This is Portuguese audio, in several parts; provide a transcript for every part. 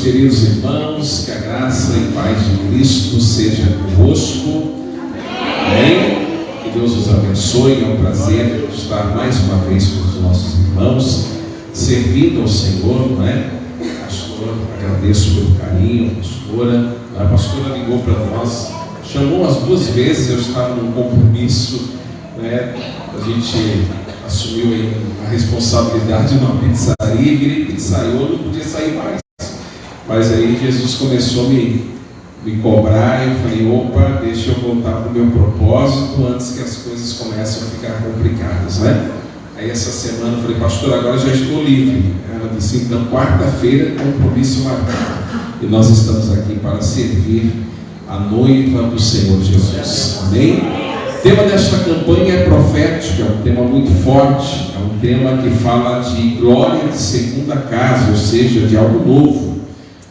queridos irmãos, que a graça e paz de Cristo seja convosco. Amém? Que Deus os abençoe. É um prazer estar mais uma vez com os nossos irmãos, servindo ao Senhor, não é? Pastor, agradeço pelo carinho, pastora. A pastora ligou para nós, chamou as 2 vezes, eu estava num compromisso, né? A gente assumiu aí a responsabilidade de uma pizzaria e virei pizzaiolo, não podia sair mais. Mas aí Jesus começou a me cobrar, e eu falei, opa, deixa eu voltar para o meu propósito antes que as coisas comecem a ficar complicadas, né? Aí essa semana eu falei, pastor, agora já estou livre. Ela disse, então quarta-feira, compromisso marcado. E nós estamos aqui para servir a noiva do Senhor Jesus. Amém? O tema desta campanha é profético, é um tema muito forte, é um tema que fala de glória de segunda casa, ou seja, de algo novo,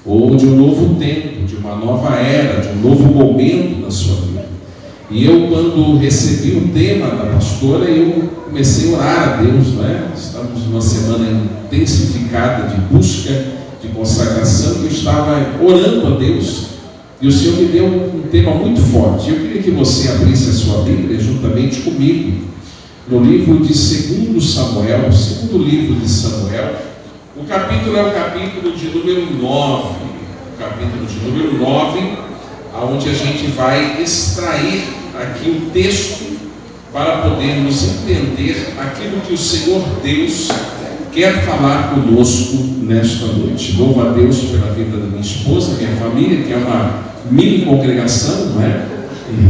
ou de um novo tempo, de uma nova era, de um novo momento na sua vida. E eu, quando recebi o tema da pastora, eu comecei a orar a Deus, não é? Estamos numa semana intensificada de busca, de consagração, eu estava orando a Deus, e o Senhor me deu um tema muito forte. Eu queria que você abrisse a sua Bíblia juntamente comigo, no livro de 2 Samuel, segundo livro de Samuel. O capítulo é o capítulo de número 9, onde a gente vai extrair aqui o texto para podermos entender aquilo que o Senhor Deus quer falar conosco nesta noite. Louvo a Deus pela vida da minha esposa, minha família, que é uma mini congregação, não é?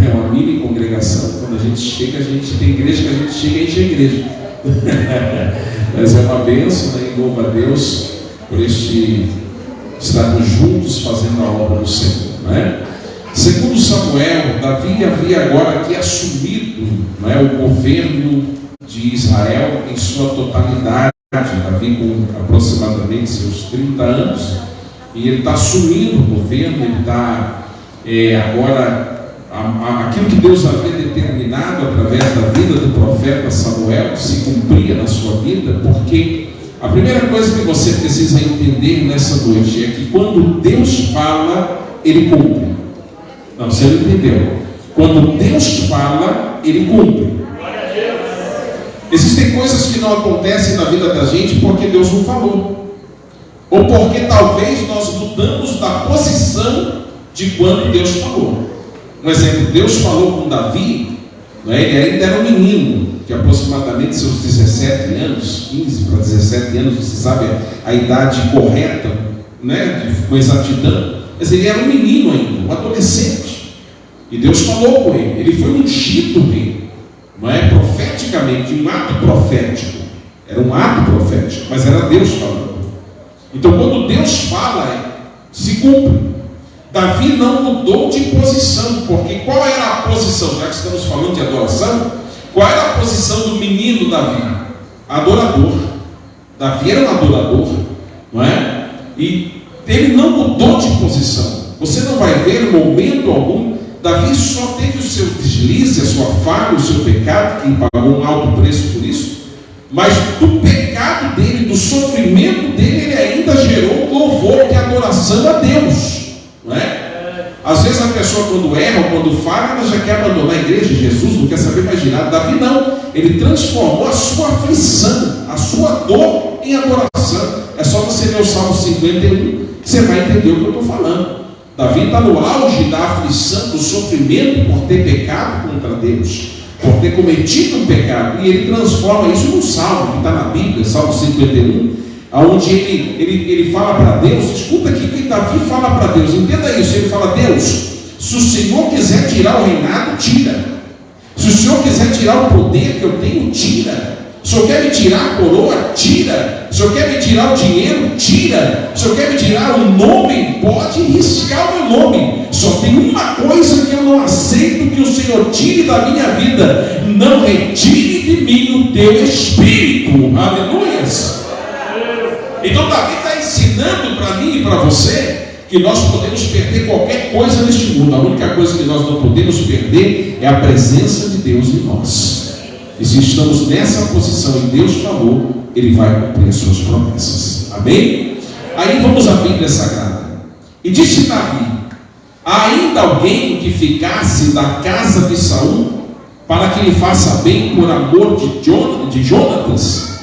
É uma mini congregação. Quando a gente chega, a gente tem igreja, que a gente chega e enche a igreja. Mas é uma bênção, né? E louvo a Deus por estarmos juntos fazendo a obra do Senhor, não é? Segundo Samuel, Davi havia agora aqui assumido, não é, o governo de Israel em sua totalidade. Davi com aproximadamente seus 30 anos, e ele está assumindo o governo, ele está agora, aquilo que Deus havia determinado através da vida do profeta Samuel se cumpria na sua vida, porque a primeira coisa que você precisa entender nessa noite é que quando Deus fala, Ele cumpre. Não, você não entendeu. Quando Deus fala, Ele cumpre. Existem coisas que não acontecem na vida da gente porque Deus não falou, ou porque talvez nós mudamos da posição de quando Deus falou. Um exemplo, Deus falou com Davi, não é? Ele ainda era um menino, de aproximadamente seus 17 anos, 15 para 17 anos, você sabe a idade correta, né? Com exatidão, mas ele era um menino ainda, um adolescente, e Deus falou com ele, ele foi ungido rei. Não é profeticamente, um ato profético. Era um ato profético, mas era Deus falando. Então, quando Deus fala, se cumpre. Davi não mudou de posição, porque qual era a posição? Já que estamos falando de adoração, qual era a posição do menino Davi? Adorador. Davi era um adorador, não é? E ele não mudou de posição. Você não vai ver em momento algum. Davi só teve o seu deslize, a sua falha, o seu pecado, que pagou um alto preço por isso, mas do pecado dele, do sofrimento dele, ele ainda gerou um louvor de adoração a Deus, não é? Às vezes a pessoa, quando erra ou quando falha, ela já quer abandonar a igreja. Jesus não quer saber mais de nada. Davi não, ele transformou a sua aflição, a sua dor em adoração. É só você ler o Salmo 51, você vai entender o que eu estou falando. Davi está no auge da aflição, do sofrimento por ter pecado contra Deus, por ter cometido um pecado, e ele transforma isso num salmo que está na Bíblia, Salmo 51, onde ele fala para Deus. Escuta aqui que Davi fala para Deus, entenda isso. Ele fala: Deus, se o Senhor quiser tirar o reinado, tira. Se o Senhor quiser tirar o poder que eu tenho, tira. Se o Senhor quer me tirar a coroa, tira. Se o Senhor quer me tirar o dinheiro, tira. Se o Senhor quer me tirar o nome, pode riscar o meu nome. Só tem uma coisa que eu não aceito que o Senhor tire da minha vida: não retire de mim o teu espírito. Aleluias. Então Davi está ensinando para mim e para você que nós podemos perder qualquer coisa neste mundo. A única coisa que nós não podemos perder é a presença de Deus em nós. E se estamos nessa posição e Deus falou, Ele vai cumprir as suas promessas. Amém? Aí vamos à Bíblia Sagrada. E disse Davi: há ainda alguém que ficasse da casa de Saul, para que lhe faça bem por amor de Jonatas?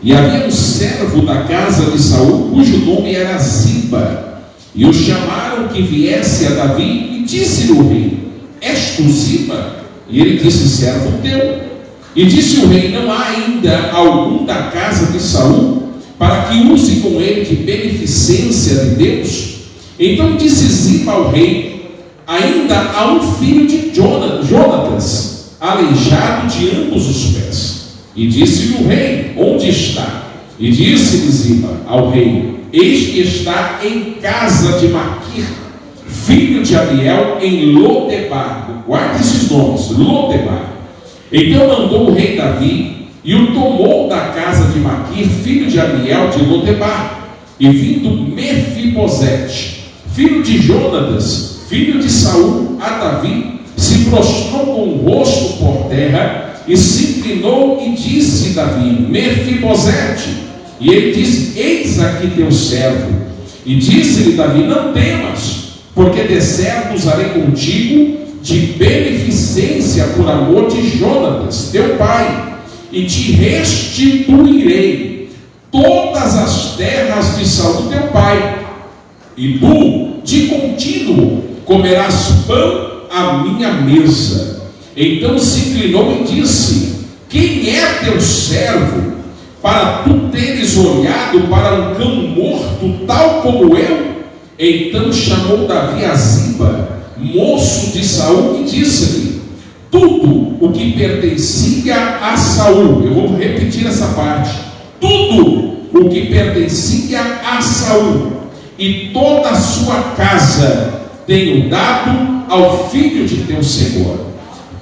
E havia um servo da casa de Saul, cujo nome era Ziba, e o chamaram que viesse a Davi, e disse-lhe o rei: és tu Ziba? E ele disse: servo teu. E disse o rei: não há ainda algum da casa de Saul, para que use com ele de beneficência de Deus? Então disse Ziba ao rei: ainda há um filho de Jonatas, aleijado de ambos os pés. E disse-lhe o rei: onde está? E disse-lhe Ziba ao rei: eis que está em casa de Maquir, filho de Amiel, em Lodebar. Guarde esses nomes: Lodebar. Então mandou o rei Davi, e o tomou da casa de Maquir, filho de Amiel, de Lodebar. E vindo Mefibosete, filho de Jonatas, filho de Saul, a Davi, se prostrou com o rosto por terra, e se inclinou e disse Davi: Mefibosete. E ele disse: eis aqui teu servo. E disse-lhe Davi: não temas, porque de certo usarei contigo de beneficência por amor de Jonatas, teu pai, e te restituirei todas as terras de Saul, teu pai, e tu, de contínuo, comerás pão à minha mesa. Então se inclinou e disse: quem é teu servo, para tu teres olhado para um cão morto, tal como eu? Então chamou Davi a Ziba, moço de Saul, e disse-lhe tudo o que pertencia a Saul. Eu vou repetir essa parte: tudo o que pertencia a Saul e toda a sua casa tenho dado ao filho de teu senhor.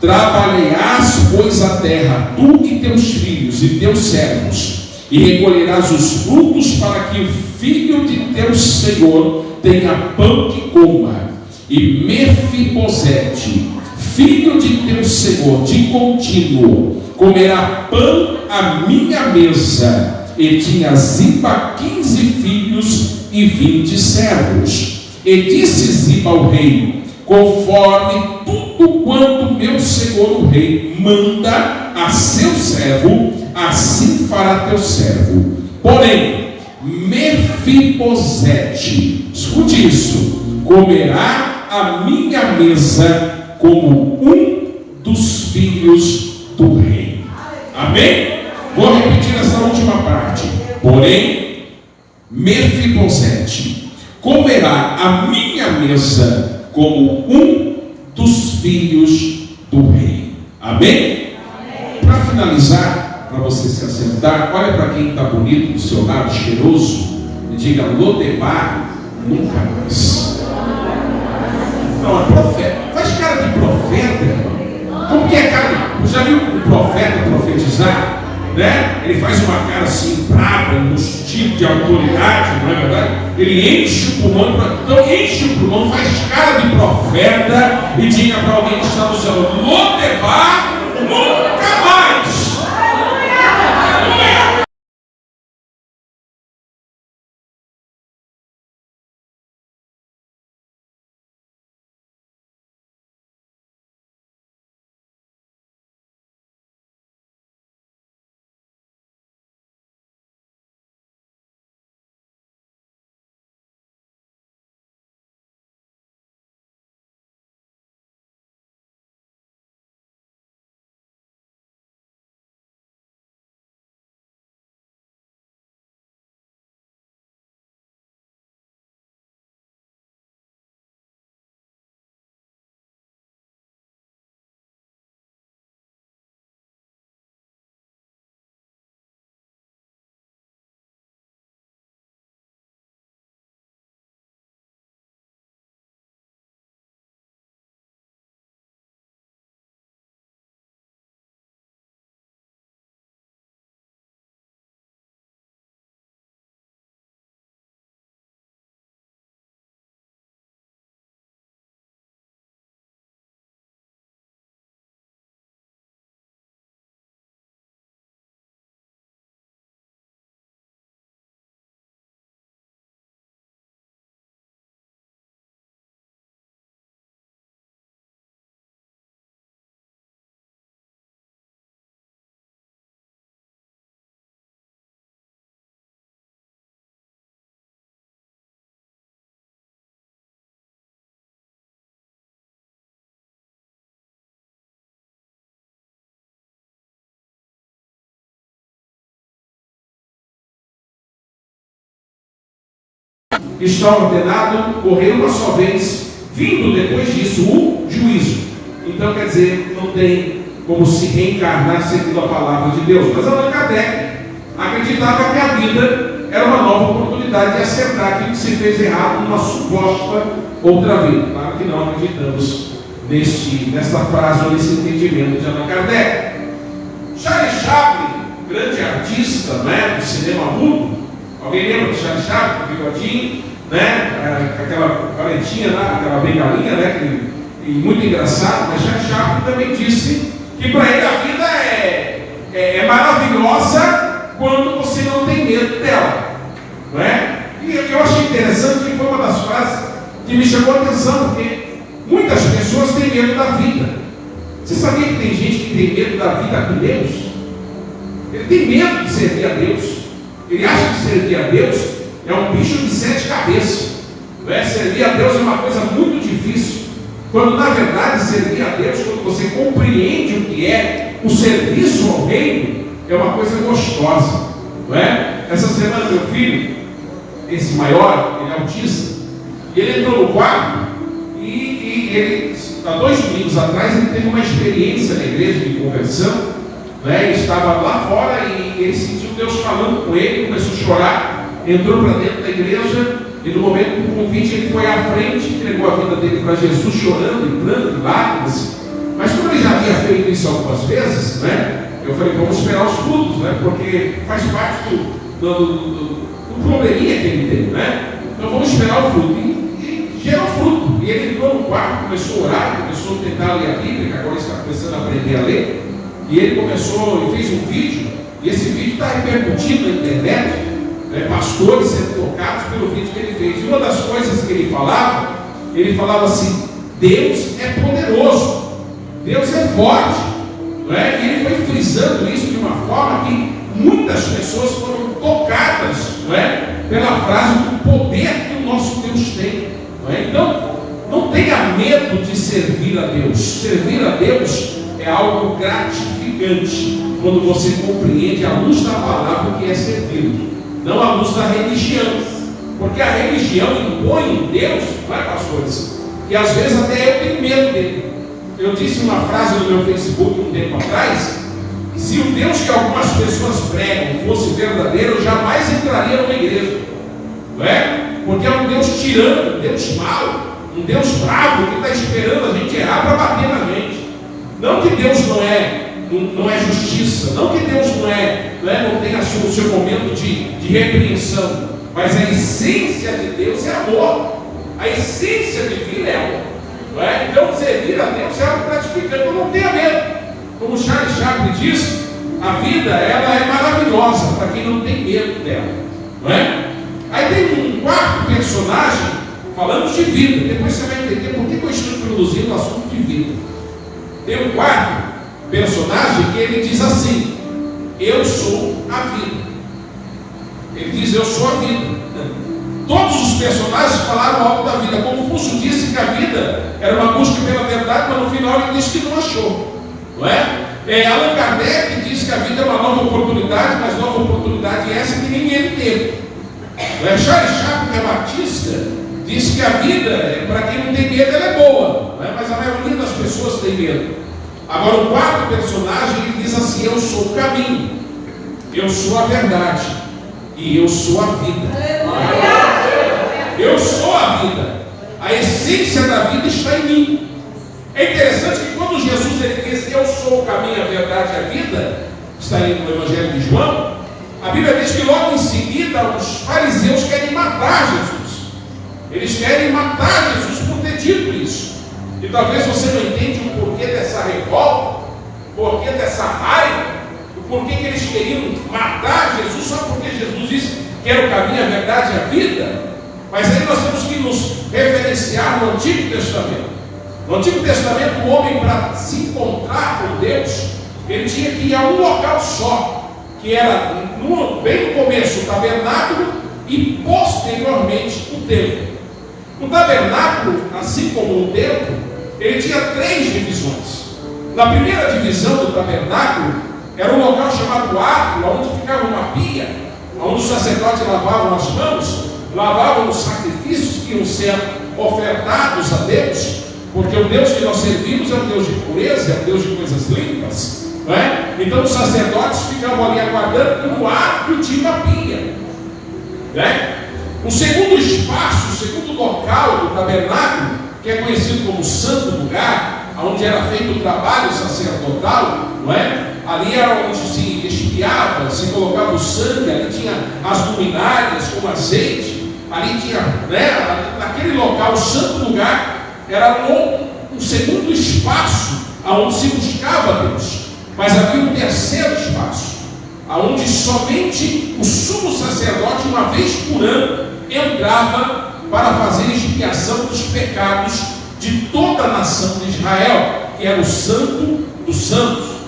Trabalharás, pois, a terra, tu e teus filhos e teus servos, e recolherás os frutos, para que o filho de teu senhor tenha pão que coma. E Mefibosete, filho de teu senhor, de contínuo, comerá pão à minha mesa. E tinha Ziba 15 filhos e 20 servos. E disse Ziba ao rei: conforme tudo quanto meu senhor o rei manda a seu servo, assim fará teu servo. Porém, Mefibosete, escute isso, comerá a minha mesa como um dos filhos do rei. Amém? Vou repetir essa última parte. Porém, Mefibosete comerá a minha mesa como um dos filhos do rei. Amém? Para finalizar, para você se assentar, olha para quem está bonito do seu lado, cheiroso, e diga: Lodebar nunca mais. Não, é profeta. Faz cara de profeta, irmão. Como que é cara de... Já viu o profeta profetizar? Né? Ele faz uma cara assim, brava, um tipo de autoridade, não é verdade? Ele enche o pulmão, então enche o pulmão, faz cara de profeta e diga para alguém que está no céu: Lodebar nunca mais. está ordenado morrer uma só vez, vindo depois disso o juízo. Então, quer dizer, não tem como se reencarnar segundo a palavra de Deus. Mas Allan Kardec acreditava que a vida era uma nova oportunidade de acertar aquilo que se fez errado numa suposta outra vida. Claro que não acreditamos nesta frase ou nesse entendimento de Allan Kardec. Charles Chaplin, grande artista, né, do cinema mudo. Alguém lembra de Charles Chaplin, bigodinho, né, aquela paletinha lá, aquela bengalinha, né, e muito engraçado. Mas Charles Chaplin também disse que para ele a vida é maravilhosa quando você não tem medo dela, não é? E eu achei interessante que foi uma das frases que me chamou a atenção, porque muitas pessoas têm medo da vida. Você sabia que tem gente que tem medo da vida com Deus? Ele tem medo de servir a Deus. Ele acha que servir a Deus é um bicho de 7 cabeças. Não é? Servir a Deus é uma coisa muito difícil. Quando na verdade servir a Deus, quando você compreende o que é o serviço ao reino, é uma coisa gostosa. Não é? Essa semana meu filho, esse maior, ele é autista, e ele entrou no quarto e ele, há 2 domingos atrás, ele teve uma experiência na igreja de conversão, né? Ele estava lá fora e ele sentiu Deus falando com ele, começou a chorar, entrou para dentro da igreja e no momento do convite ele foi à frente, entregou a vida dele para Jesus, chorando e plantando lágrimas. Mas como ele já havia feito isso algumas vezes, né? Eu falei, vamos esperar os frutos, né? Porque faz parte do probleminha que ele tem, né? Então vamos esperar o fruto. E gerou fruto. E ele entrou no quarto, começou a orar, começou a tentar ler a Bíblia, que agora está começando a aprender a ler. E ele começou, ele fez um vídeo, e esse vídeo está repercutindo na internet, né? Pastores sendo tocados pelo vídeo que ele fez. E uma das coisas que ele falava assim: Deus é poderoso, Deus é forte. Não é? E ele foi frisando isso de uma forma que muitas pessoas foram tocadas, não é? Pela frase do poder que o nosso Deus tem. Não é? Então, não tenha medo de servir a Deus. Servir a Deus é algo gratificante quando você compreende à luz da palavra o que é servir, não à luz da religião. Porque a religião impõe em Deus, não é, pastores? E às vezes até eu tenho medo dele. Eu disse uma frase no meu Facebook um tempo atrás: se o Deus que algumas pessoas pregam fosse verdadeiro, eu jamais entraria numa igreja, não é? Porque é um Deus tirano, um Deus mau, um Deus bravo que está esperando a gente errar para bater na gente. Não que Deus não é justiça, não que Deus não tenha o seu momento de repreensão, mas a essência de Deus é amor, a essência divina é amor. Não é? Então servir a Deus é algo gratificante. Então não tenha medo. Como Charles Chaplin diz, a vida ela é maravilhosa para quem não tem medo dela, não é? Aí tem um quarto personagem falando de vida. Depois você vai entender por que eu estou introduzindo o assunto de vida. Tem um quarto personagem que ele diz assim: eu sou a vida. Ele diz: eu sou a vida. Todos os personagens falaram algo da vida. Confúcio disse que a vida era uma busca pela verdade, mas no final ele disse que não achou, não é? Allan Kardec disse que a vida é uma nova oportunidade, mas nova oportunidade é essa que nem ele teve. Não é? Charles Chaplin, que é batista, disse que a vida, para quem não tem medo, ela é boa, não é? Mas a maioria das pessoas tem medo. Agora o quarto personagem, ele diz assim: eu sou o caminho, eu sou a verdade e eu sou a vida. Eu sou a vida. A essência da vida está em mim. É interessante que quando Jesus ele diz: eu sou o caminho, a verdade e a vida, está aí no Evangelho de João, a Bíblia diz que logo em seguida os fariseus querem matar Jesus. Eles querem matar Jesus por ter dito isso. E talvez você não entenda o porquê dessa revolta, o porquê dessa raiva, o porquê que eles queriam matar Jesus só porque Jesus disse que era o caminho, a verdade e a vida. Mas aí nós temos que nos referenciar no Antigo Testamento. No Antigo Testamento, o homem, para se encontrar com Deus, ele tinha que ir a um local só, que era bem no começo o tabernáculo e posteriormente o templo. O tabernáculo, assim como o templo, ele tinha 3 divisões. Na primeira divisão do tabernáculo era um local chamado átrio, onde ficava uma pia, onde os sacerdotes lavavam as mãos. lavavam os sacrifícios que iam ser ofertados a Deus, porque o Deus que nós servimos é um Deus de pureza, é um Deus de coisas limpas, não é? Então os sacerdotes ficavam ali aguardando no átrio de uma pia, né? O segundo espaço, o segundo local do tabernáculo, que é conhecido como Santo Lugar, onde era feito o trabalho sacerdotal, não é? Ali era onde se expiava, se colocava o sangue, ali tinha as luminárias com azeite, ali tinha, né? Naquele local, o Santo Lugar era um segundo espaço aonde se buscava Deus. Mas havia um terceiro espaço, aonde somente o sumo sacerdote, uma vez por ano, entrava para fazer expiação dos pecados de toda a nação de Israel, que era o Santo dos Santos.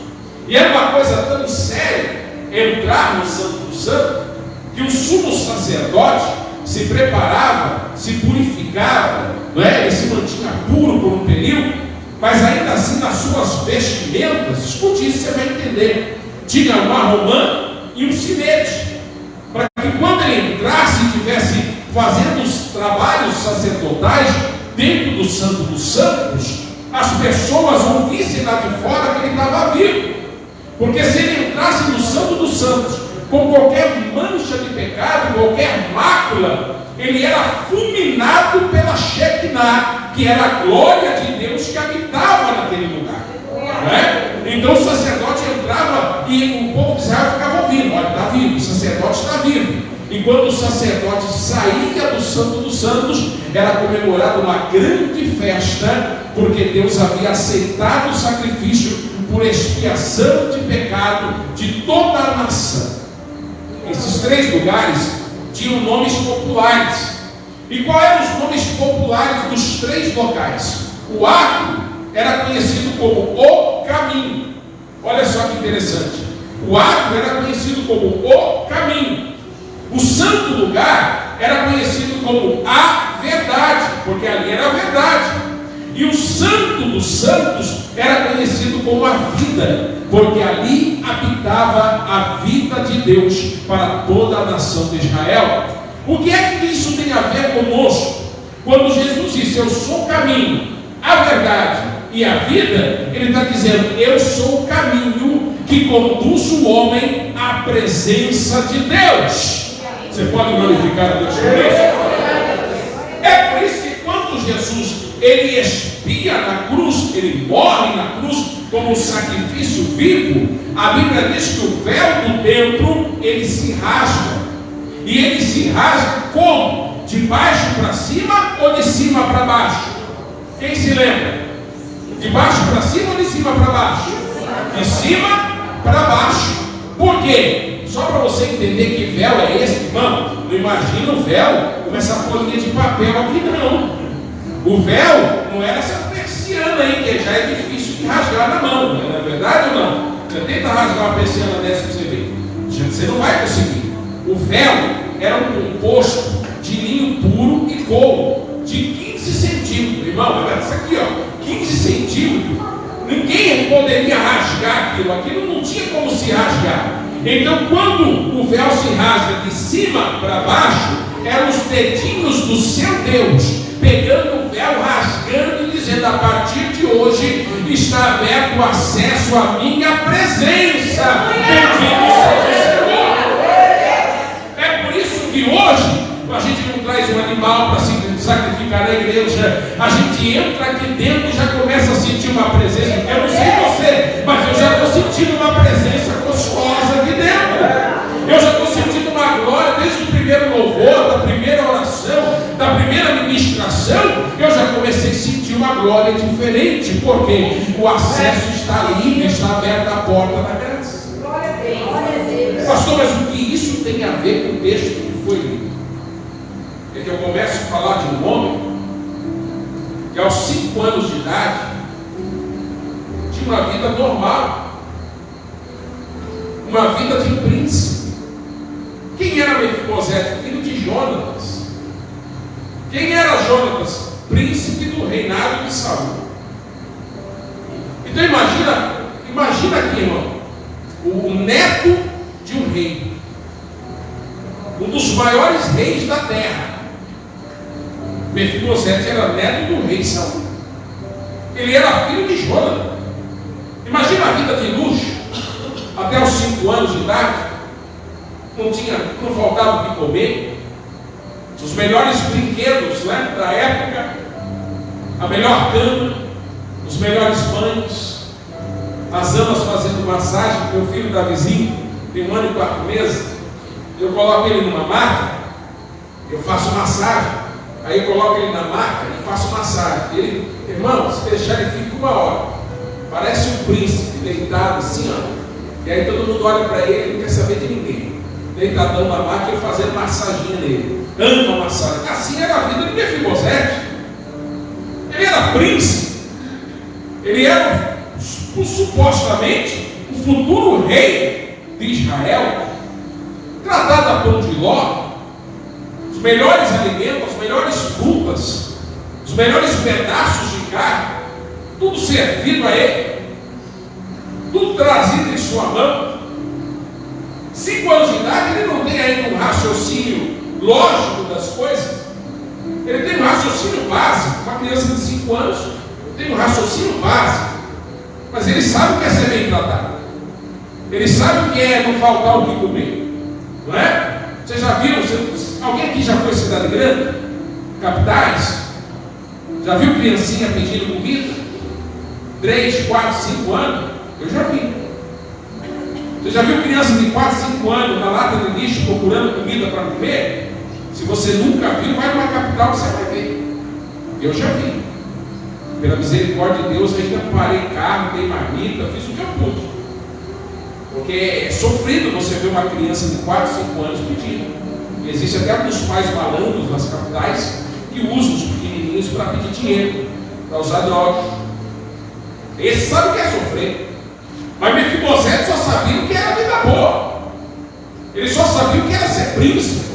E era uma coisa tão séria entrar no Santo dos Santos, que o sumo sacerdote se preparava, se purificava, não é? Ele se mantinha puro por um período, mas ainda assim nas suas vestimentas, escute isso, você vai entender, tinha uma romã e um sinete, para que quando ele entrasse e estivesse fazendo os trabalhos sacerdotais dentro do Santo dos Santos, as pessoas ouvissem lá de fora que ele estava vivo. Porque se ele entrasse no Santo dos Santos com qualquer mancha de pecado, qualquer mácula, ele era fulminado pela Shekinah, que era a glória de Deus que habitava naquele lugar, né? Então o sacerdote entrava e o povo de Israel ficava ouvindo: olha, está vivo, o sacerdote está vivo. E quando o sacerdote saía do Santo dos Santos, era comemorada uma grande festa, porque Deus havia aceitado o sacrifício por expiação de pecado de toda a nação. Esses três lugares tinham nomes populares. E quais eram os nomes populares dos três locais? O átrio era conhecido como o caminho. Olha só que interessante. O átrio era conhecido como o caminho. O santo lugar era conhecido como a verdade, porque ali era a verdade. E o Santo dos Santos era conhecido como a vida, porque ali habitava a vida de Deus para toda a nação de Israel. O que é que isso tem a ver conosco? Quando Jesus disse: eu sou o caminho, a verdade e a vida, ele está dizendo: eu sou o caminho que conduz o homem à presença de Deus. Você pode glorificar a Deus por isso? É por isso que quando Jesus ele expia na cruz, ele morre na cruz como um sacrifício vivo, a Bíblia diz que o véu do templo ele se rasga. E ele se rasga como? De baixo para cima ou de cima para baixo? Quem se lembra? De baixo para cima ou de cima para baixo? De cima para baixo. Por quê? Só para você entender que véu é esse, irmão, não imagina o véu com essa folhinha de papel aqui, não. O véu não era essa persiana aí, que já é difícil de rasgar na mão, não é verdade ou não? Você tenta rasgar uma persiana dessa para você ver, você não vai conseguir. O véu era um composto de linho puro e couro, de 15 centímetros, irmão, isso aqui, ó, 15 centímetros, ninguém poderia rasgar aquilo não tinha como se rasgar. Então, quando o véu se rasga de cima para baixo, eram os dedinhos do seu Deus pegando o véu, rasgando e dizendo: a partir de hoje está aberto o acesso à minha presença. Bendito seja o Senhor. É por isso que hoje a gente não traz um animal para se sacrificar na igreja. A gente entra aqui dentro e já começa a sentir uma presença. Eu não sei você, mas eu já estou sentindo uma presença gostosa aqui dentro. Eu já estou sentindo uma glória desde o primeiro louvor, da primeira oração, da primeira ministração. Eu já comecei a sentir uma glória diferente, porque o acesso está livre, está aberta a porta da graça. Pastor, mas o que isso tem a ver com o texto que foi lido? É que eu começo a falar de um homem que aos 5 anos de idade tinha uma vida normal, uma vida de príncipe. Quem era Mefibosete? Filho de Jonatas. Quem era Jonatas? Príncipe do reinado de Saul. Então imagina aqui, irmão, o neto de um rei, um dos maiores reis da terra, Mefibosete era neto do rei Saul. Ele era filho de Jonathan. Imagina a vida de luxo. Até os 5 anos de idade, não faltava o que comer. Os melhores brinquedos, né, da época, a melhor cama, os melhores banhos, as amas fazendo massagem. Meu filho Davizinho tem 1 ano e 4 meses. Eu coloco ele numa máquina, eu faço massagem. Aí eu coloco ele na máquina e faço massagem. Ele, irmão, se deixar ele fica 1 hora. Parece um príncipe deitado assim, ó. E aí todo mundo olha para ele, ele não quer saber de ninguém. Deitadão na máquina e fazendo massagem nele. Ama massagem. Assim era a vida de Mefibosete. Ele era príncipe. Ele era supostamente o futuro rei de Israel. Tratado a pão de ló. Os melhores alimentos, as melhores frutas, os melhores pedaços de carne, tudo servido a ele, tudo trazido em sua mão. 5 anos de idade, ele não tem ainda um raciocínio lógico das coisas. Ele tem um raciocínio básico. Uma criança de 5 anos tem um raciocínio básico, mas ele sabe o que é ser bem tratado. Ele sabe o que é não faltar o que comer, não é? Você já viu? Alguém aqui já foi cidade grande? Capitais? Já viu criancinha pedindo comida? 3, 4, 5 anos? Eu já vi. Você já viu criança de 4, 5 anos na lata de lixo procurando comida para comer? Se você nunca viu, vai numa capital que você vai ver. Eu já vi. Pela misericórdia de Deus, ainda parei carro, dei marmita, fiz o que eu pude. Porque é sofrido você ver uma criança de 4, 5 anos pedindo. E existe até alguns pais malandros nas capitais que usam os pequenininhos para pedir dinheiro, para usar droga. Esse sabe o que é sofrer. Mas Mefibosete só sabia o que era vida boa. Ele só sabia o que era ser príncipe.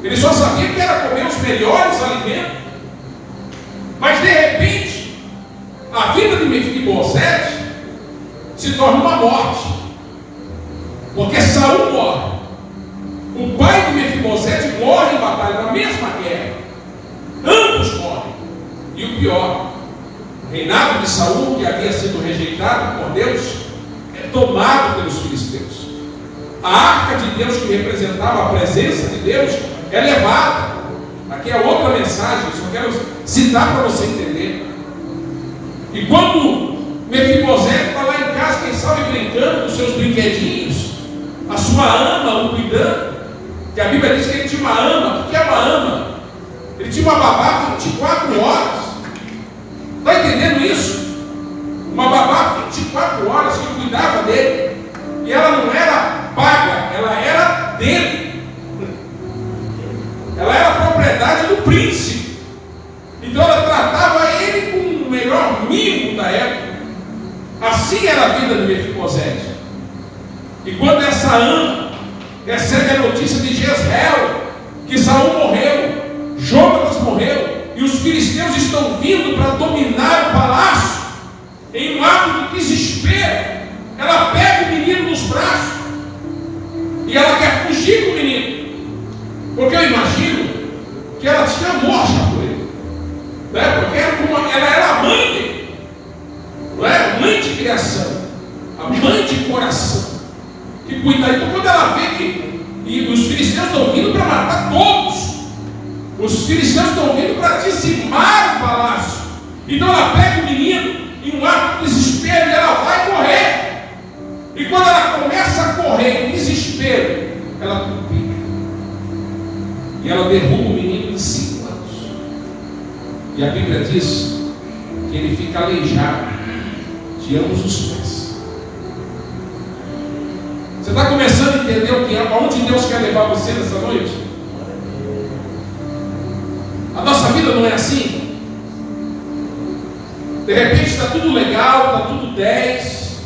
Ele só sabia o que era comer os melhores alimentos. Mas de repente, a vida de Mefibosete se torna uma morte. Porque Saul morre. O pai de Mefibosete morre em batalha, na mesma guerra. Ambos morrem. E o pior, o reinado de Saul, que havia sido rejeitado por Deus, é tomado pelos filisteus. A arca de Deus, que representava a presença de Deus, é levada. Aqui é outra mensagem, só quero citar para você entender. E quando Mefibosete está lá em casa, quem sabe brincando com seus brinquedinhos, a sua ama o cuidando, que a Bíblia diz que ele tinha uma ama. O que é uma ama? Ele tinha uma babá 24 horas. Está entendendo isso? Uma babá 24 horas que cuidava dele. E ela não era paga, ela era dele. Ela era propriedade do príncipe. Então ela tratava ele com o melhor mimo da época. Assim era a vida de Mefibosete. E quando essa ama recebe a notícia de Jezreel, que Saul morreu, Jonatas morreu, e os filisteus estão vindo para dominar o palácio, em um ato de desespero, ela pega o menino nos braços e ela quer fugir com o menino, porque eu imagino que ela tinha amor já por ele, né? Porque ela era a mãe dele, não é? Mãe de criação, a mãe de coração, que cuida. Então quando ela vê que os filisteus estão vindo para matar todos, os filisteus estão vindo para dizimar o palácio, então ela pega o menino em um ato de desespero e ela vai correr. E quando ela começa a correr em desespero, ela pica e ela derruba o menino de 5 anos. E a Bíblia diz que ele fica aleijado de ambos os pés. Você está começando a entender o que é, aonde Deus quer levar você nessa noite? A nossa vida não é assim. De repente está tudo legal, está tudo 10,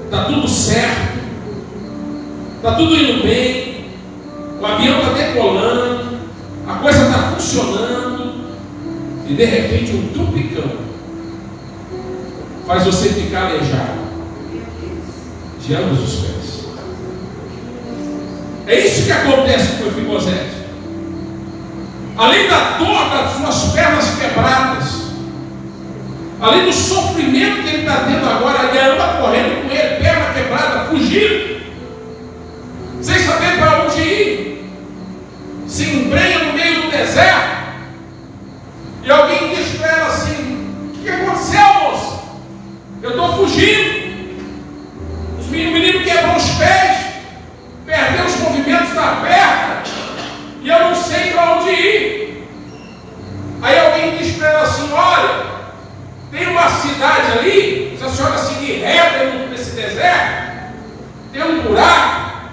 está tudo certo, está tudo indo bem, o avião está decolando, a coisa está funcionando, e de repente um tupicão faz você ficar aleijado de ambos os pés. É isso que acontece com o Mefibosete. além da dor das suas pernas quebradas, além do sofrimento que ele está tendo agora, ele anda correndo com ele, perna quebrada, fugindo, sem saber para onde ir, se embrenha no meio do deserto, e alguém diz para ela assim: o que aconteceu, moça? Eu estou fugindo. O menino quebrou os pés, perdeu os movimentos da perna, e eu não sei para onde ir. Aí alguém diz para ela assim: olha, tem uma cidade ali, se a senhora seguir reto nesse deserto, tem um buraco,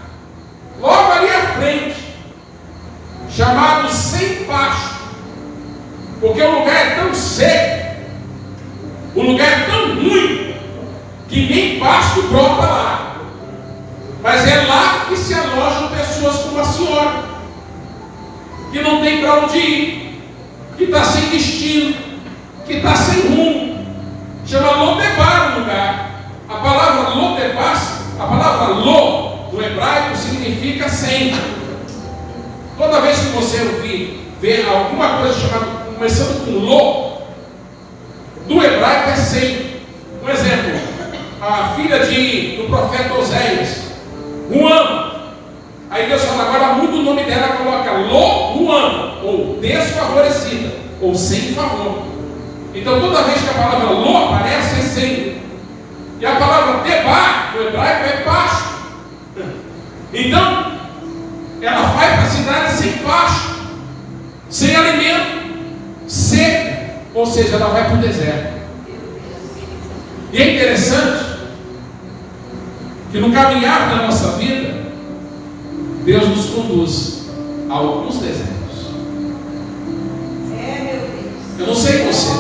logo ali à frente, chamado Sem Pasto, porque o lugar é tão seco, o lugar é tão ruim, que nem pasto brota lá. Mas é lá que se alojam pessoas como a senhora, que não tem para onde ir, que está sem destino, que está sem rumo. Chama Lodebar o lugar. A palavra Lodebar, a palavra Lo do hebraico significa sem. Toda vez que você ver alguma coisa chamada, começando com Lo, do hebraico é sem. Um exemplo, a filha do profeta Oséias, Ruama. Aí Deus fala: agora muda o nome dela, coloca Lo Ruama, ou desfavorecida, ou sem favor. Então toda vez que a palavra Lo aparece, é sem. E a palavra Debar, no hebraico, é pasto. Então ela vai para a cidade sem pasto, sem alimento, seca, ou seja, ela vai para o deserto. E é interessante que no caminhar da nossa vida, Deus nos conduz a alguns desertos. Eu não sei você,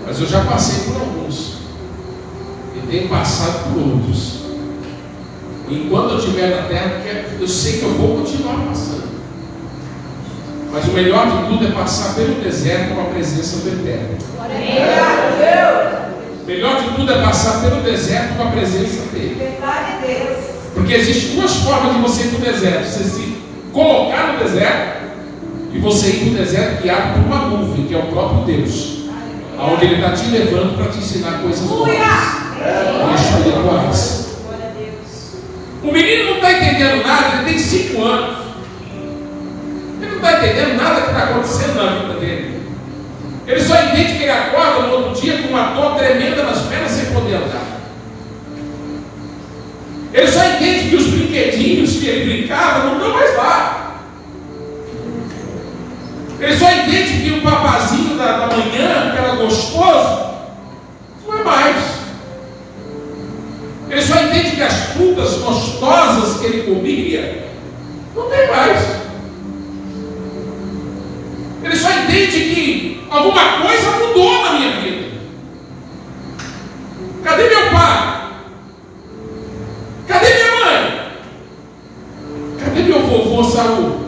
mas eu já passei por alguns e tenho passado por outros. E enquanto eu estiver na terra, eu sei que eu vou continuar passando. Mas o melhor de tudo é passar pelo deserto com a presença do Eterno. O melhor de tudo é passar pelo deserto com a presença dele. Porque existem duas formas de você ir para o deserto: você se colocar no deserto, e você ir para o deserto guiado por uma nuvem, que é o próprio Deus, aonde Ele está te levando para te ensinar coisas boas e espirituais. O menino não está entendendo nada, ele tem 5 anos. Ele não está entendendo nada que está acontecendo na vida dele. Ele só entende que ele acorda no outro dia com uma dor tremenda nas pernas sem poder andar. Ele só entende que os brinquedinhos que ele brincava não estão mais lá. Ele só entende que o papazinho da manhã, que era gostoso, não é mais. Ele só entende que as frutas gostosas que ele comia não tem mais. Ele só entende que alguma coisa mudou na minha vida. Cadê meu pai? Cadê minha mãe? Cadê meu vovô Saul?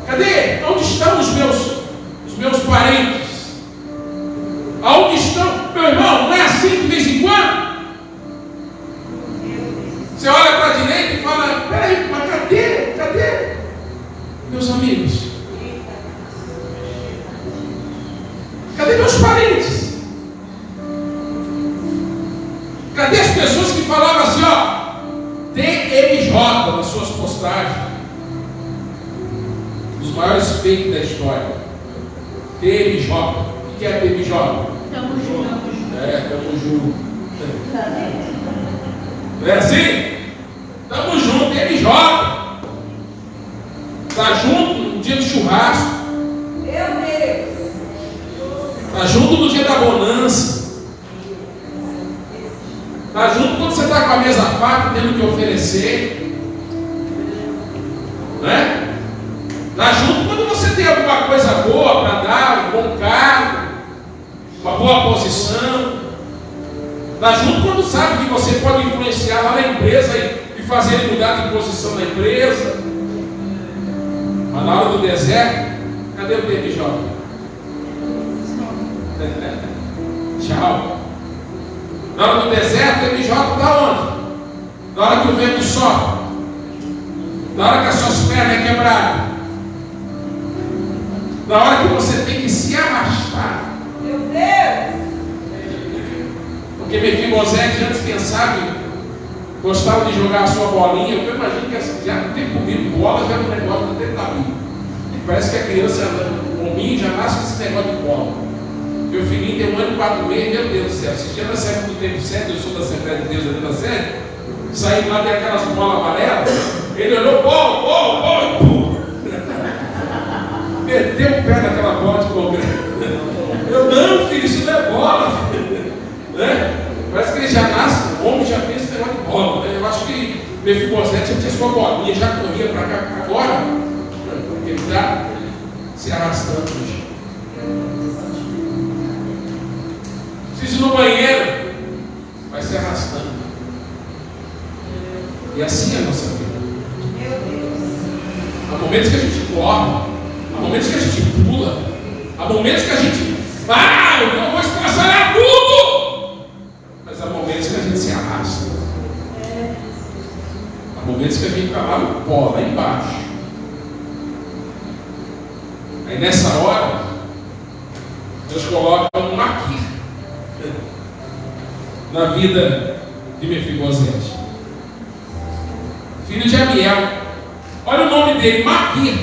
Cadê? Onde estão os meus parentes? Aonde estão? Meu irmão, não é assim de vez em quando? Você olha para a direita e fala: peraí, mas cadê meus amigos? Cadê meus parentes? Cadê as pessoas que falavam assim, ó, TMJ nas suas postagens? Os maiores fakes da história. TMJ. O que é TMJ? Tamo junto. Tamo junto. Não é assim? Tamo junto, TMJ. Tá junto no dia do churrasco. Meu Deus. Tá junto no dia da bonança. Tá junto quando você está com a mesa farta, tendo que oferecer. Né? Tá junto quando você tem alguma coisa boa para dar, um bom cargo, uma boa posição. Tá junto quando sabe que você pode influenciar lá na empresa e fazer ele mudar de posição na empresa. Mas na hora do deserto, cadê o TMJ? Tchau. Na hora do deserto, o TMJ está onde? Na hora que o vento sopra, na hora que as suas pernas é quebrada, Na hora que você tem que se arrastar. Meu Deus! Porque Mefibosete, antes, quem sabe, gostava de jogar a sua bolinha. Eu imagino que já não tem comido bola, já no negócio do tempo da vida. Parece que a criança, o homem já nasce com esse negócio de bola. Meu filhinho tem 1 ano e 4 meses, meu Deus do céu. Assistia na série do tempo certo, eu sou da Assembleia de Deus ali na série. Saindo lá, tem aquelas bolas amarelas. Ele olhou, bola, pum! Meteu o pé naquela bola de congresso. Eu, não, filho, isso não é bola. Né? Parece que ele já nasce, o homem já pensa esse negócio de bola. Né? Eu acho que Mefibosete já tinha sua bolinha, já corria para cá agora. Porque ele está se arrastando no chão. Preciso ir no banheiro, vai se arrastando. E assim é a nossa vida. Há momentos que a gente corre, há momentos que a gente pula, há momentos que a gente fala, eu vou estraçalhar tudo. Mas há momentos que a gente se arrasta. Há momentos que a gente está lá no pó, lá embaixo. Aí nessa hora, Deus coloca um Maquir na vida de Mefibosete, filho de Amiel. Olha o nome dele, Maquir.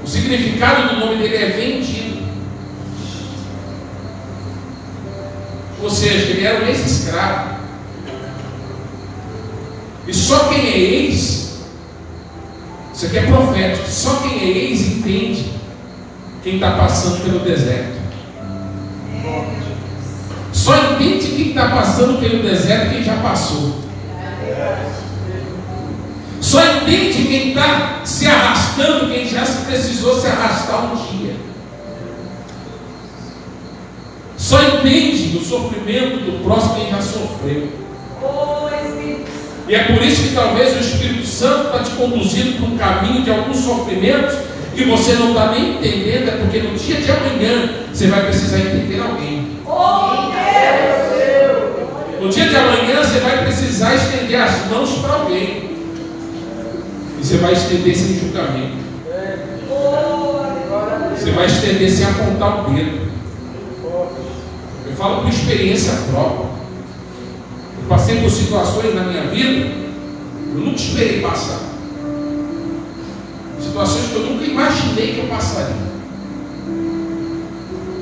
O significado do nome dele é vendido. Ou seja, ele era um ex-escravo. E só quem é ex, isso aqui é profético, só quem é ex entende quem está passando pelo deserto. Só entende quem está passando pelo deserto quem já passou. Só entende quem está se arrastando, quem já precisou se arrastar um dia. Só entende o sofrimento do próximo quem já sofreu. E é por isso que talvez o Espírito Santo está te conduzindo para um caminho de alguns sofrimentos que você não está nem entendendo, é porque no dia de amanhã você vai precisar entender alguém. No dia de amanhã você vai precisar estender as mãos para alguém. E você vai estender sem julgamento. Você vai estender sem apontar o dedo. Eu falo por experiência própria. Eu passei por situações na minha vida que eu nunca esperei passar. Situações que eu nunca imaginei que eu passaria.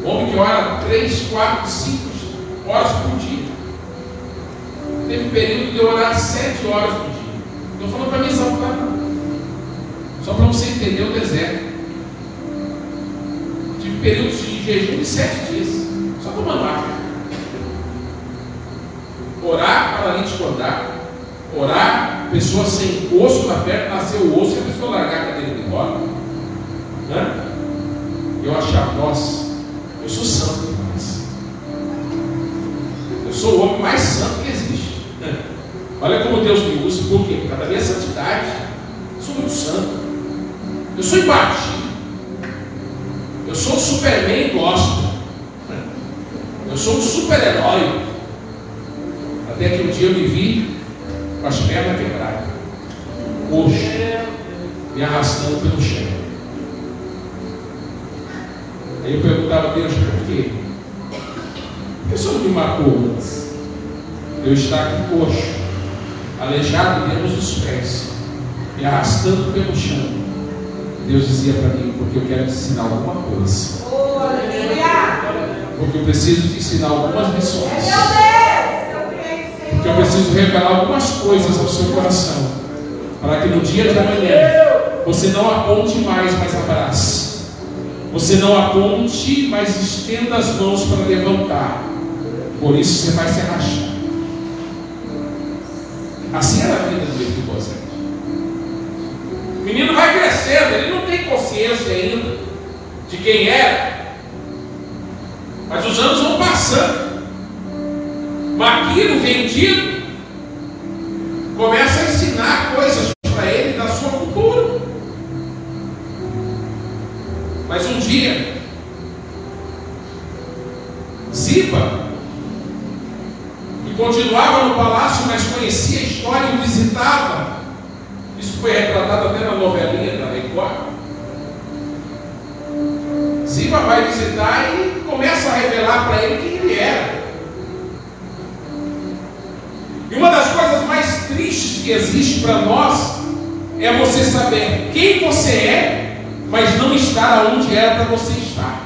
Homem que ora 3, 4, 5 horas por dia. Teve um período de eu orar 7 horas por dia. Estou falando para mim só para você entender o deserto. Tive períodos de jejum de 7 dias. Só tomando água. Orar, paralítico andar. Orar, pessoa sem osso na perna, nasceu o osso e a pessoa largar a cadeira de roda. Eu achava, nossa, eu sou santo demais. Eu sou o homem mais santo que existe. Olha como Deus me usa, por quê? Por causa da minha santidade. Eu sou muito santo. Eu sou imbatido. Eu sou o Superman gospel. Eu sou um super-herói. Até que um dia eu me vi com as pernas quebradas, coxo, me arrastando pelo chão. Aí eu perguntava a Deus, por quê? Por que o Senhor me matou antes? Eu estava aqui coxo, aleijado dentro dos pés, me arrastando pelo chão. Deus dizia para mim, porque eu quero te ensinar alguma coisa. Porque eu preciso te ensinar algumas lições. Porque eu preciso revelar algumas coisas ao seu coração, para que no dia de amanhã você não aponte mais, mas abrace. Você não aponte, mas estenda as mãos para levantar. Por isso você vai se arrastar. Assim era a vida do Mefibosete. O menino vai crescendo, ele não tem consciência ainda de quem era. Mas os anos vão passando. Maquir, vendido, começa a ensinar coisas para ele da sua cultura. Mas um dia, Ziba, que continuava no palácio, mas conhecia a história e o visitava, isso foi retratado até na novelinha da Record, Ziba vai visitar e começa a revelar para ele quem ele era. E uma das coisas mais tristes que existe para nós é você saber quem você é, mas não estar onde era para você estar.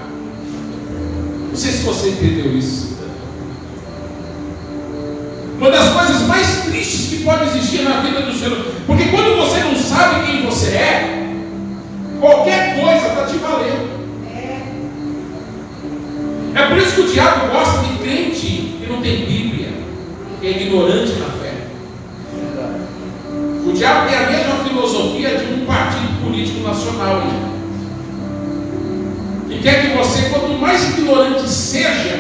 Não sei se você entendeu isso. Uma das coisas mais tristes que pode existir na vida do ser humano, porque quando você não sabe quem você é, qualquer coisa está te valendo. É por isso que o diabo gosta de crente que não tem Bíblia, que é ignorante na fé. O diabo tem a mesma filosofia de um partido político nacional, que quer que você, quanto mais ignorante seja,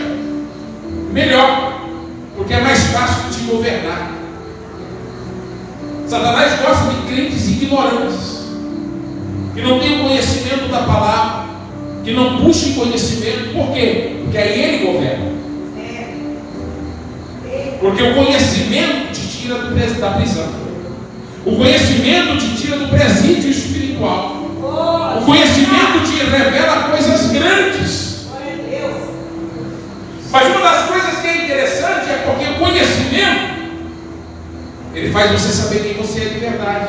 melhor, porque é mais fácil de te governar. Satanás gosta de crentes ignorantes, que não têm o conhecimento da palavra, que não busquem conhecimento. Por quê? Porque aí ele governa. Porque o conhecimento te tira da prisão. O conhecimento te tira do presídio espiritual. O conhecimento te revela coisas grandes. Mas uma das coisas que é interessante é porque o conhecimento, ele faz você saber quem você é de verdade.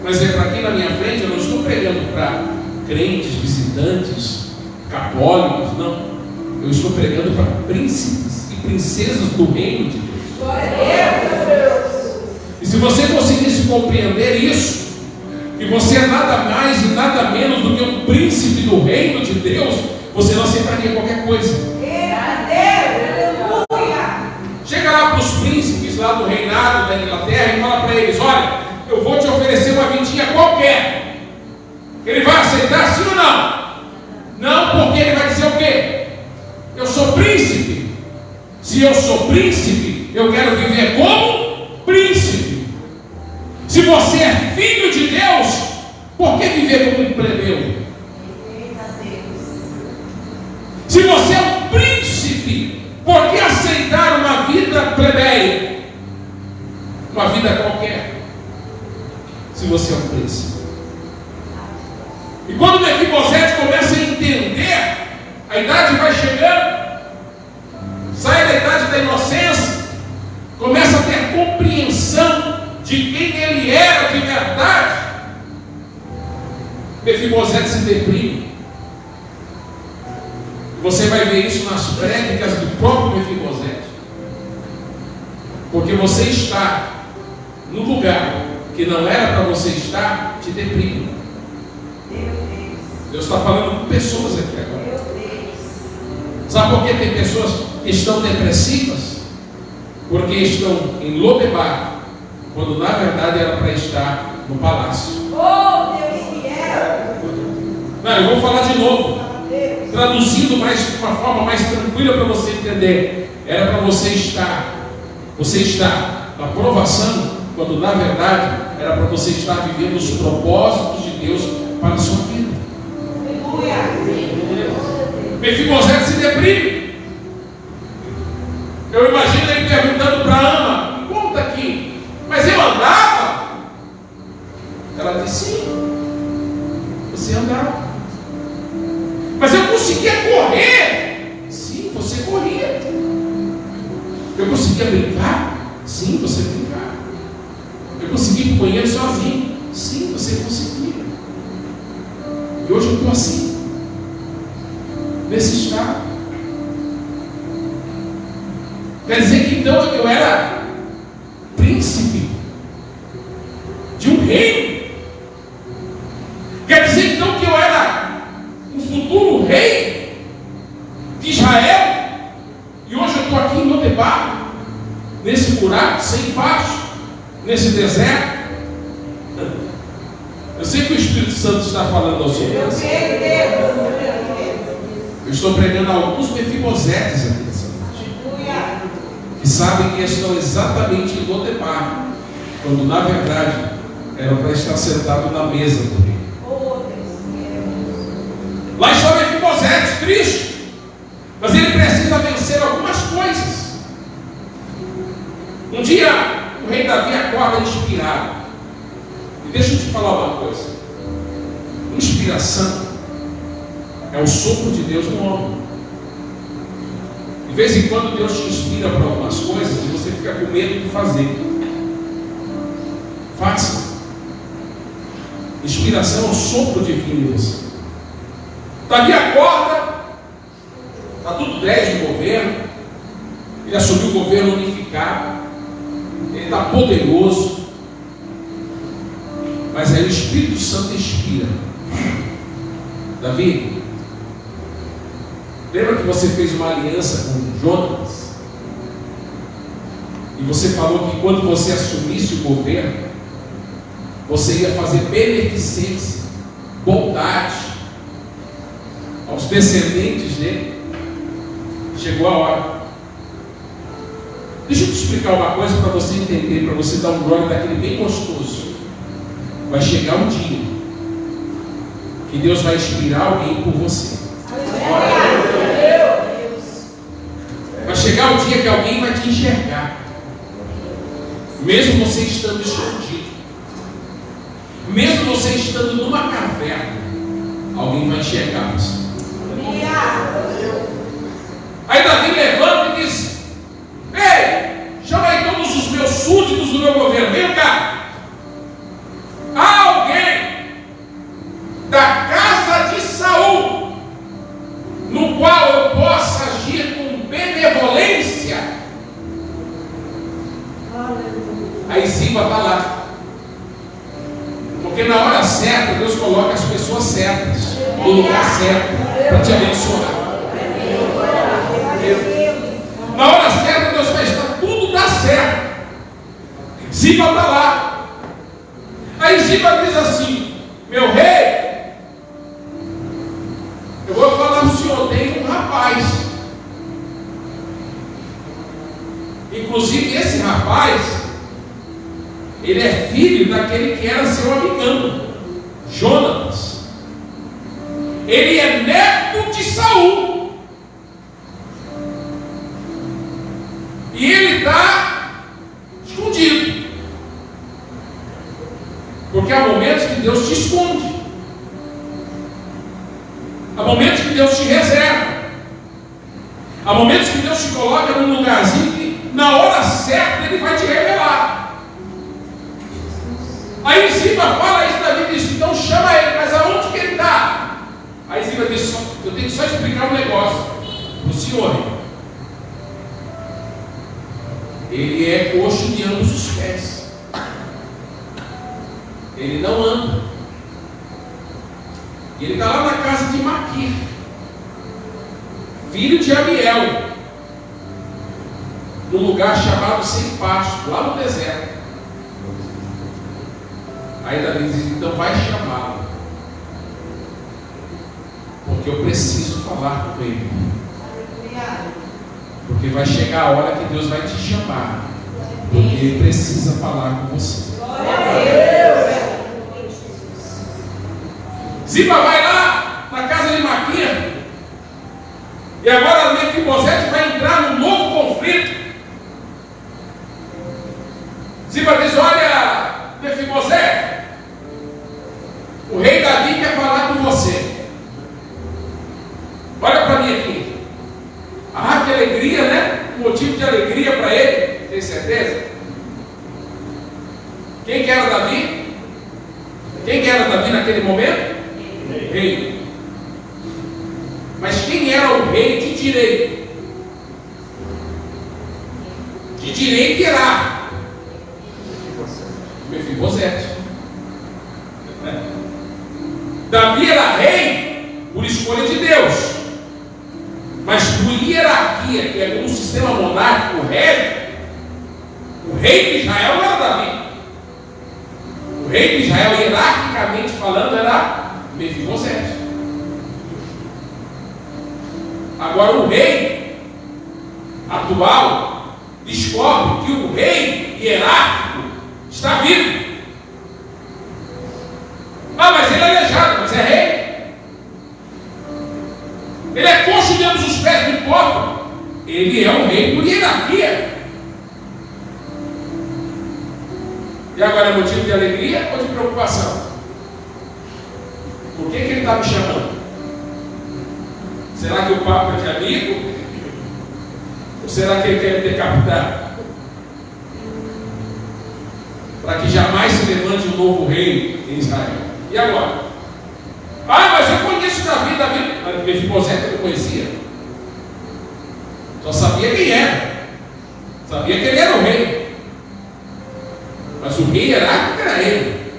Por exemplo, aqui na minha frente, eu não estou pregando para crentes, visitantes, católicos, não. Eu estou pregando para príncipes e princesas do reino de Deus. E se você conseguisse compreender isso, que você é nada mais e nada menos do que um príncipe do reino de Deus, você não aceitaria qualquer coisa. Chega lá para os príncipes lá do reinado da Inglaterra e fala para eles: olha, eu vou te oferecer uma vidinha qualquer. Ele vai aceitar sim ou não? Não, porque ele vai dizer o quê? Eu sou príncipe. Se eu sou príncipe, eu quero viver como príncipe. Se você é filho de Deus, por que viver como um plebeu? Se você é um príncipe, por que aceitar uma vida plebeia? Uma vida qualquer. Se você é um príncipe. E quando Mefibosete começa a entender, a idade vai chegando, sai da idade da inocência, começa a ter compreensão de quem ele era de verdade, Mefibosete se deprime. Você vai ver isso nas prédicas do próprio Mefibosete. Porque você está no lugar que não era para você estar, te deprime. Deus está falando com pessoas aqui agora. Sabe por que tem pessoas que estão depressivas? Porque estão em Lodebar, quando na verdade era para estar no palácio. Não, eu vou falar de novo, traduzindo mais de uma forma mais tranquila para você entender. Era para você estar na provação, quando na verdade era para você estar vivendo os propósitos de Deus para a sua vida. Mefibosete se deprime. Eu imagino ele perguntando para Ama: me conta aqui, mas eu andava? Ela disse: sim, você andava. Mas eu conseguia correr? Sim, você corria. Eu conseguia brincar? Sim, você brincava. Eu conseguia ir para o banheiro sozinho? Sim, você conseguia. E hoje eu estou assim, nesse estado. Quer dizer que então eu era príncipe de um reino. Quer dizer então que eu era um futuro rei de Israel. E hoje eu estou aqui em Lodebar, nesse buraco sem baixo, nesse deserto. Eu sei que o Espírito Santo está falando ao Senhor. Eu estou pregando a alguns Mefibosetes aqui nessa noite, que sabem que estão exatamente em Lodebar, quando na verdade eram para estar sentado na mesa do rei. Lá está Mefibosete, triste, mas ele precisa vencer algumas coisas. Um dia o rei Davi acorda inspirado. E deixa eu te falar uma coisa: inspiração É o sopro de Deus no homem. De vez em quando Deus te inspira para algumas coisas e você fica com medo de fazer. Faça. Inspiração é o sopro divino em você. Davi acorda, está tudo 10 no governo, ele assumiu o governo unificado, ele está poderoso, mas aí o Espírito Santo inspira. Davi, lembra que você fez uma aliança com Jonas? E você falou que quando você assumisse o governo, você ia fazer beneficência, bondade aos descendentes dele. Chegou a hora. Deixa eu te explicar uma coisa para você entender, para você dar um glória daquele bem gostoso. Vai chegar um dia que Deus vai inspirar alguém por você. Vai chegar um dia que alguém vai te enxergar, mesmo você estando escondido, mesmo você estando numa caverna, alguém vai enxergar você. Aí Davi levanta e diz: ei, chama aí todos os meus súditos do meu governo, vem cá. Há alguém da casa de Saul no qual eu possa agir com benevolência? Aí Ziba está lá, porque na hora certa Deus coloca as pessoas certas no lugar certo para te abençoar. Na hora certa Deus vai estar, tudo dá certo. Ziba está lá. Aí Ziba diz assim: meu rei, eu vou falar para o senhor, tem um rapaz, inclusive esse rapaz, ele é filho daquele que era seu amigão, Jonas. Ele é neto de Saul. E ele está escondido. Porque há momentos que Deus te esconde. Há momentos que Deus te reserva. Há momentos que Deus te coloca num lugarzinho que na hora certa Ele vai te revelar. Aí Ziba fala isso, Davi diz: então chama ele, mas aonde que ele está? Aí Ziba diz: eu tenho que só explicar um negócio para o senhor. Ele é coxo de ambos os pés. Ele não anda. E ele está lá na casa de Maquir, filho de Amiel, num lugar chamado Sem Pasto, lá no deserto. Aí Davi diz: então vai chamá-lo, porque eu preciso falar com ele. Porque vai chegar a hora que Deus vai te chamar, porque Ele precisa falar com você. Ziba vai lá na casa de Maquir, e agora Mefibosete vai entrar num novo conflito. Ziba diz: olha, Mefibosete, o rei Davi quer falar com você. Olha para mim aqui. Ah, que alegria, né? Um motivo de alegria para ele, tem certeza? Quem que era Davi? Quem que era Davi naquele momento? Rei. Mas quem era o rei de direito? De direito era Mefibosete. Davi era rei por escolha de Deus. Mas por hierarquia, que é um sistema monárquico, o rei de Israel não era Davi. O rei de Israel, hierarquicamente falando, era Mefibosete. Agora o rei atual descobre que o rei hierárquico está vivo. Ah, mas ele é aleijado, mas é rei. Ele é coxo de ambos os pés, não importa. Ele é um rei por hierarquia. E agora é motivo de alegria ou de preocupação? Por que ele está me chamando? Será que o Papa é de amigo? Ou será que ele quer me decapitar? Para que jamais se levante um novo rei em Israel. E agora? Ah, mas eu conheço Davi. Mas Mefibosete eu não conhecia. Só sabia quem era. Sabia que ele era o rei. Mas o rei hierárquico era ele.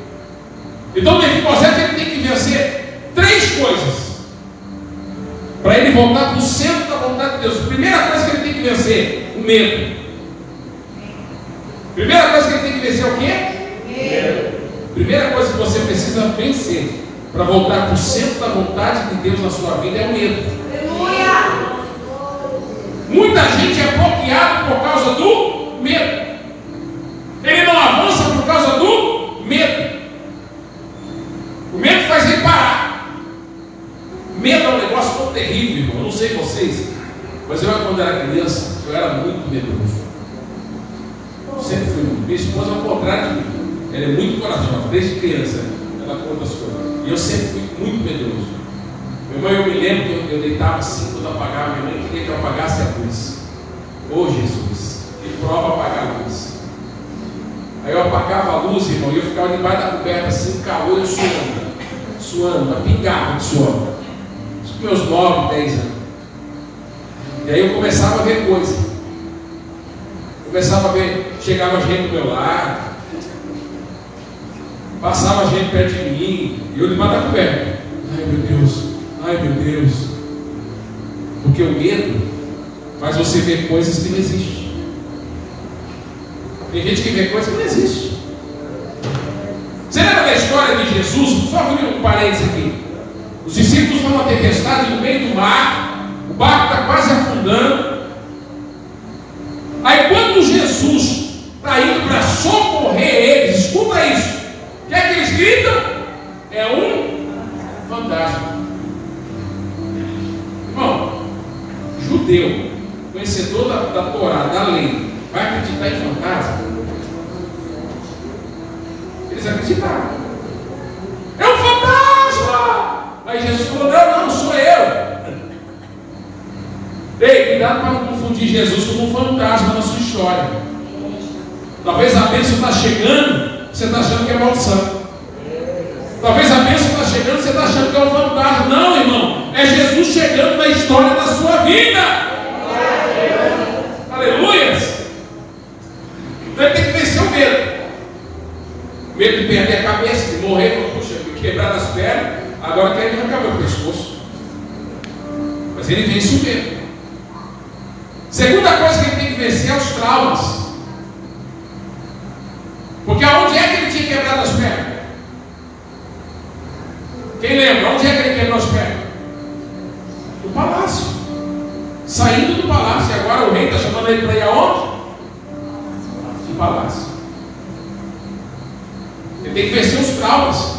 Então Mefibosete ele tem que vencer 3 coisas para ele voltar para o centro da vontade de Deus. Primeira coisa que ele tem que vencer: o medo. Primeira coisa que ele tem que vencer é o quê? Medo. Primeira coisa que você precisa vencer para voltar para o centro da vontade de Deus na sua vida é o medo. Aleluia! Muita gente é bloqueada por causa do medo. Ele não avança por causa do medo. O medo faz ele parar. Medo é um negócio tão terrível, irmão. Eu não sei vocês, mas eu, quando era criança, eu era muito medroso. Sempre fui muito. Minha esposa, ao contrário de mim, ela é muito corajosa, desde criança. Ela conta as coisas. E eu sempre fui muito medroso. Minha mãe, eu me lembro que eu deitava assim quando apagava. Minha mãe queria que eu apagasse a luz. Ô Jesus, que prova apagar a luz. Aí eu apagava a luz, irmão, e eu ficava debaixo da coberta assim, calor, eu suando, a pingava de suor. Isso com meus 9, 10 anos. E aí eu começava a ver coisa. Começava a ver, chegava gente do meu lado, passava gente perto de mim, e eu debaixo da coberta. Ai meu Deus. Porque o medo faz você ver coisas que não existem. Tem gente que vê coisas que não existem. Você lembra da história de Jesus? Só um parênteses aqui. Os discípulos estão numa tempestade no meio do mar, o barco está quase afundando. Aí quando Jesus está indo para socorrer eles, escuta isso. O que é que eles gritam? É um fantasma. Irmão, judeu, conhecedor da Torá, da lei, vai acreditar em fantasma? Eles acreditaram. É um fantasma! Aí Jesus falou: não, sou eu. Ei, cuidado para não confundir Jesus com um fantasma na sua história. Talvez a bênção está chegando, você está achando que é maldição. Talvez a bênção está chegando, você está achando que é um fantasma. Não, irmão, é Jesus chegando na história da sua vida. Aleluias! Então ele tem que vencer o medo. Medo de perder a cabeça, de morrer, puxa, de quebrar as pernas. Agora quer arrancar meu pescoço. Mas ele vence o medo. Segunda coisa que ele tem que vencer é os traumas. Porque aonde é que ele tinha quebrado as pernas? Quem lembra? Onde é que ele quebrou as pernas? No palácio. Saindo do palácio. E agora o rei está chamando ele para ir aonde? No palácio. Ele tem que vencer os traumas.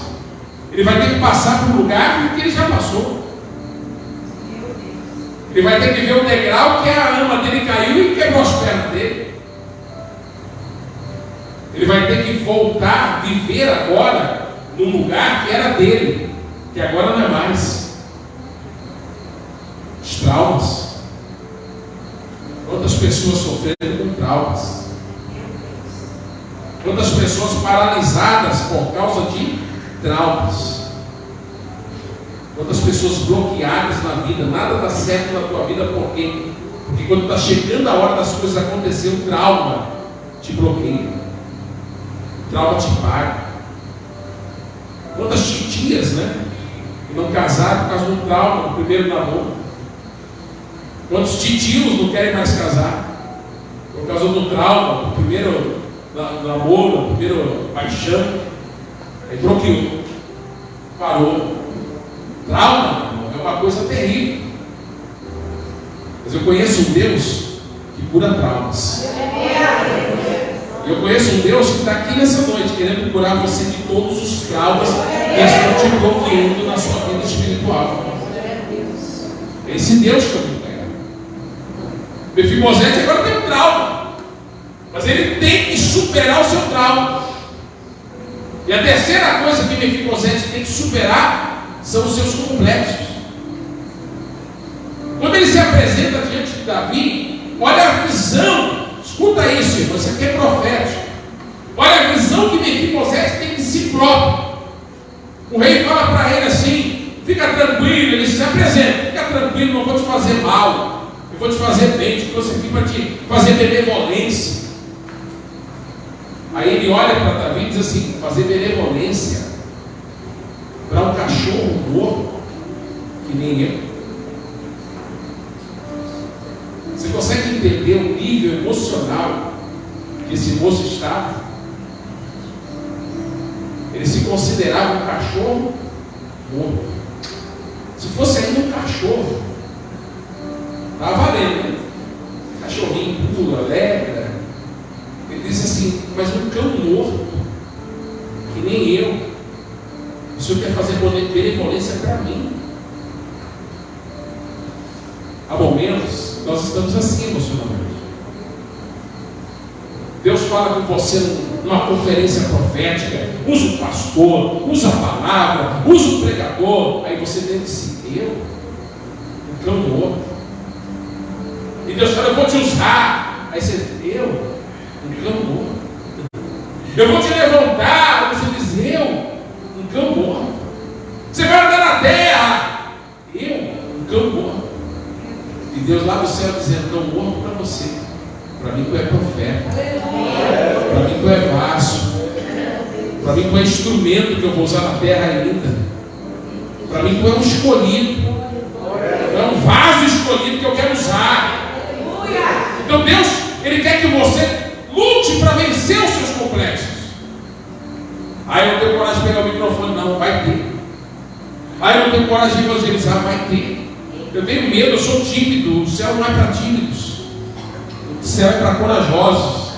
Ele vai ter que passar por um lugar que ele já passou. Ele vai ter que ver o degrau que a ama dele caiu e quebrou as pernas dele. Ele vai ter que voltar a viver agora num lugar que era dele, que agora não é mais. Os traumas. Quantas pessoas sofrendo com traumas? Quantas pessoas paralisadas por causa de traumas? Quantas pessoas bloqueadas na vida? Nada dá certo na tua vida, por quê? Porque quando está chegando a hora das coisas acontecer, o trauma te bloqueia, o trauma te paga. Quantas titias, né, que não casaram por causa do trauma do primeiro namoro? Quantos titios não querem mais casar por causa do trauma do primeiro namoro, do primeiro paixão? Aí bloqueou, parou. Trauma é uma coisa terrível. Mas eu conheço um Deus que cura traumas. Eu conheço um Deus que está aqui nessa noite querendo curar você de todos os traumas que estão te bloqueando na sua vida espiritual. É esse Deus que eu vou pegar. Mefibosete agora tem um trauma, mas ele tem que superar o seu trauma. E a terceira coisa que Mefibosete tem que superar são os seus complexos. apresenta diante de Davi. Olha a visão, escuta isso, irmão, isso aqui é profético. Olha a visão que Mefibosete tem de si próprio. O rei fala para ele assim: fica tranquilo, ele se apresenta, fica tranquilo, não vou te fazer mal, eu vou te fazer bem, te trouxe aqui para te fazer benevolência. Aí ele olha para Davi e diz assim: fazer benevolência para um cachorro morto, que nem eu. Você consegue entender o nível emocional que esse moço estava? Ele se considerava um cachorro morto. Se fosse ainda um cachorro, estava valendo, né? Cachorrinho puro, alegre. Ele disse assim: mas um cão morto, que nem eu, o senhor quer fazer benevolência para mim? Há momentos nós estamos assim emocionalmente. Deus fala com você numa conferência profética, usa o pastor, usa a palavra, usa o pregador. Aí você deve dizer: eu, um cão morto. E Deus fala: eu vou te usar. Aí você diz: eu, um cão morto. Eu vou te levantar. Aí você diz: eu, um cão morto. Você vai andar na terra. Eu, um cão morto. E Deus lá do céu dizendo: cão morto para você. Para mim tu é profeta. Para mim tu é vaso. Para mim tu é instrumento que eu vou usar na terra ainda. Para mim tu é um escolhido. Tu é um vaso escolhido que eu quero usar. Então Deus, Ele quer que você lute para vencer os seus complexos. Aí eu não tenho coragem de pegar o microfone, não, vai ter. Aí eu não tenho coragem de evangelizar, vai ter. Eu tenho medo, eu sou tímido. O céu não é para tímidos. O céu é para corajosos.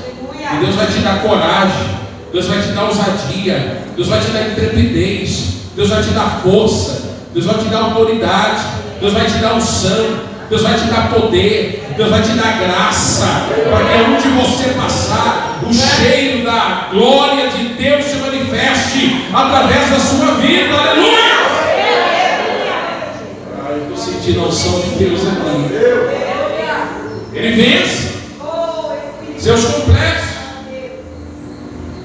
E Deus vai te dar coragem. Deus vai te dar ousadia. Deus vai te dar intrepidez. Deus vai te dar força. Deus vai te dar autoridade. Deus vai te dar unção. Deus vai te dar poder. Deus vai te dar graça. Para que onde você passar, o cheiro da glória de Deus se manifeste através da sua vida. Aleluia! Eu estou sentindo a unção de Deus aqui. Ele vence seus complexos.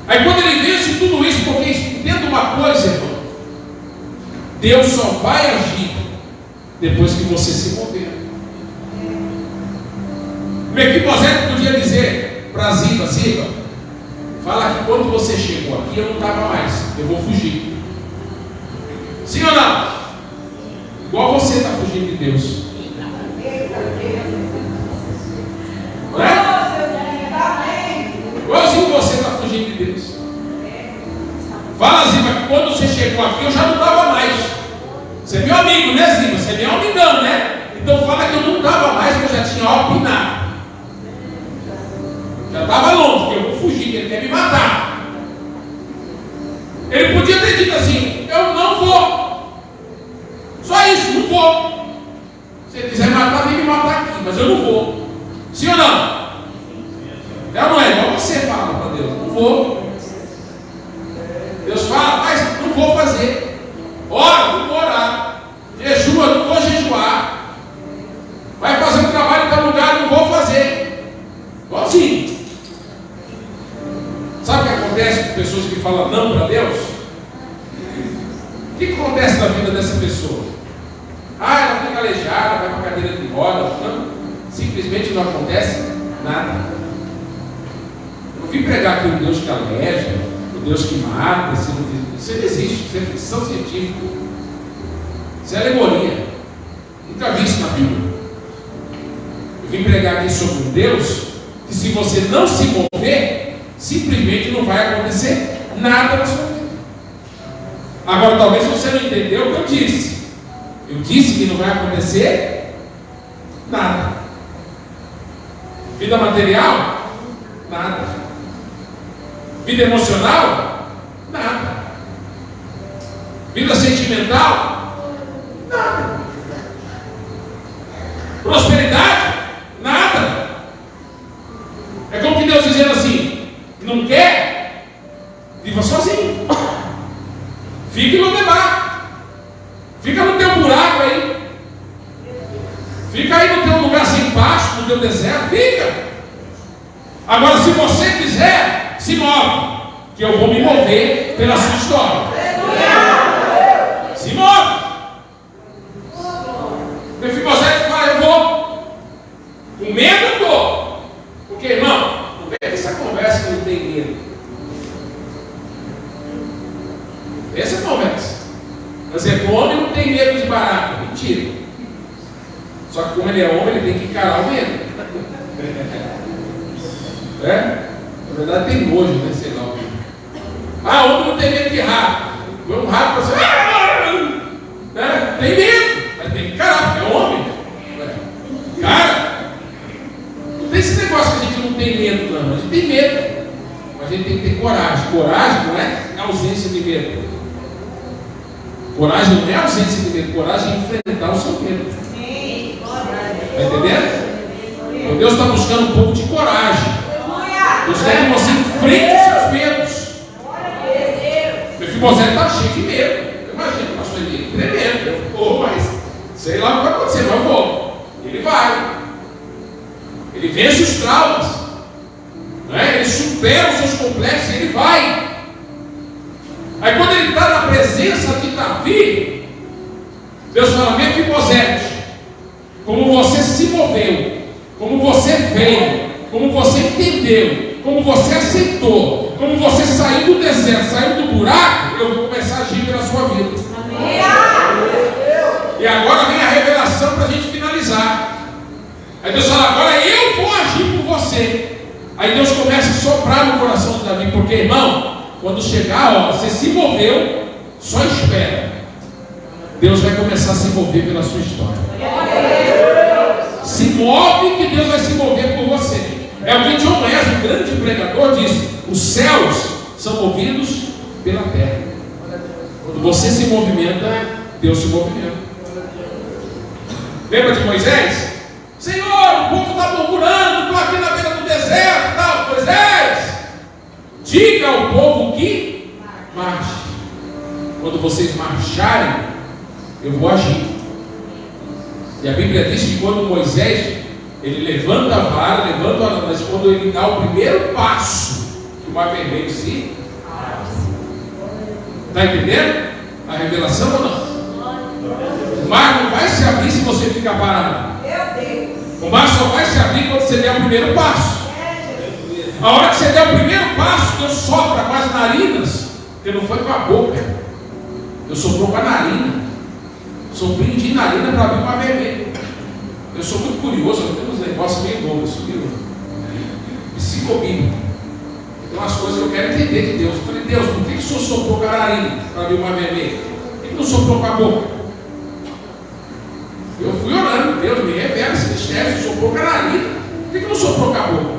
Aí quando ele vence tudo isso, porque entenda uma coisa, irmão: Deus só vai agir depois que você se mover. Mefibosete podia dizer para Ziba: Ziba, fala que quando você chegou aqui eu não estava mais, eu vou fugir. Sim ou não? Igual você está fugindo de Deus. Não é? Igualzinho você está fugindo de Deus. Fala, Ziba, que quando você chegou aqui eu já não estava mais. Você é meu amigo, né, Ziba? Você é meu amigão, né? Então fala que eu não estava mais, que eu já tinha opinado. Já estava longe, que eu vou fugir, que ele quer me matar. Ele podia ter dito assim: eu não vou. Só isso, não vou. Se ele quiser matar, vem me matar aqui, mas eu não vou. Sim ou não? Não é igual você fala para Deus: não vou. Deus fala: mas não vou fazer. Ora, não vou orar. Jejua, não vou jejuar. Vai fazer um trabalho em tal lugar, não vou fazer. Igualzinho. Sabe o que acontece com pessoas que falam não para Deus? O que acontece na vida dessa pessoa? Ela fica aleijada, vai para a cadeira de roda. Não, simplesmente não acontece nada. Eu não vim pregar aqui o Deus que aleja, o Deus que mata. Isso não existe, isso é ficção científica. Isso é alegoria. Nunca vi isso na Bíblia. Eu vim pregar aqui sobre um Deus que, se você não se mover, simplesmente não vai acontecer nada na sua vida. Agora, talvez você não entendeu o que eu disse. Eu disse que não vai acontecer nada. Vida material? Nada. Vida emocional? Nada. Vida sentimental? Nada. Prosperidade? Nada. É como que Deus dizendo assim: não quer? Viva sozinho. Fique no debate. Fica no teu buraco aí. Fica aí no teu lugar sem pasto, no teu deserto, fica. Agora, se você quiser, se move, que eu vou me mover pela sua história. Se move. Mefibosete fala, eu vou. Com medo eu vou. Porque, irmão, não vem essa conversa que não tem medo. Essa conversa. Mas é homem não tem medo de barata. Mentira. Só que como ele é homem, ele tem que encarar o medo. Na verdade tem nojo, né? Sei lá. Homem não tem medo de rato. Vê um rato para você. Tem medo, mas tem que encarar, porque é homem. Cara, não tem esse negócio que a gente não tem medo, não. A gente tem medo. Mas a gente tem que ter coragem. Coragem não é ausência de medo. Coragem não é ausência de medo. Coragem é enfrentar o seu medo. Está entendendo? Então Deus está buscando um pouco de coragem. Deus quer que você enfrente os seus medos. Mefibosete está cheio de medo. Imagina o pastor Eli, tremendo. Mas sei lá o que vai acontecer, mas eu vou. Ele vai. Ele vence os traumas. Ele supera os seus complexos e ele vai. Aí quando ele está na presença de Davi, Deus fala, Mefibosete, como você se moveu, como você veio, como você entendeu, como você aceitou, como você saiu do deserto, saiu do buraco, eu vou começar a agir pela sua vida. Amém. E agora vem a revelação para a gente finalizar. Aí Deus fala, agora eu vou agir por você. Aí Deus começa a soprar no coração de Davi, porque, irmão, quando chegar, você se moveu, só espera. Deus vai começar a se mover pela sua história. Se move que Deus vai se mover por você. É o que John Wesley, o grande pregador, disse: os céus são movidos pela terra. Quando você se movimenta, Deus se movimenta. Lembra de Moisés? Senhor, o povo está murmurando, estou aqui na beira do deserto e tal. Moisés, diga ao povo que marche. Quando vocês marcharem, eu vou agir. E a Bíblia diz que quando Moisés, ele levanta a vara, levanta a vara, mas quando ele dá o primeiro passo, que o mar vermelho se está entendendo? A revelação ou não? O mar não vai se abrir se você ficar parado. O mar só vai se abrir quando você der o primeiro passo. A hora que você der o primeiro passo, Deus sopra com as narinas, porque não foi com a boca. Deus soprou com a narina. Soprinho de narina para abrir o mar vermelho. Eu sou muito curioso, eu tenho uns negócios meio loucos, viu? Psicobíblico. Tem umas coisas que eu quero entender de Deus. Eu falei, Deus, por que o Senhor soprou com a narina para abrir o mar vermelho? Por que não soprou com a boca? Eu fui orando, Deus me revela esse mistério, soprou com a narina. Por que não soprou com a boca?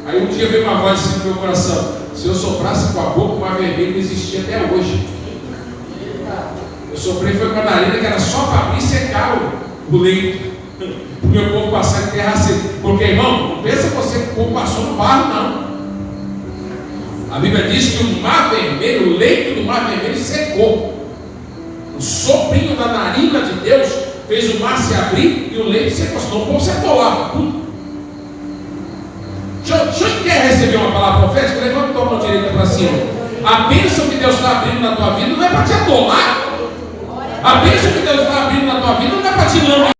Aí um dia veio uma voz assim no meu coração: se eu soprasse com a boca, o mar vermelho não existia até hoje. Eu soprei foi com a narina, que era só para abrir e secar o leito. Para o meu povo passar em terra seca. Porque, irmão, não pensa você que o povo passou no barro, não. A Bíblia diz que o mar vermelho, o leito do mar vermelho secou. O soprinho da narina de Deus fez o mar se abrir e o leito secou. Senão o povo se atolava. Deixa eu quer receber uma palavra profética? Levanta tua mão direita para cima. A bênção que Deus está abrindo na tua vida não é para te atolar. A bênção que Deus está abrindo na tua vida não é para te lamber.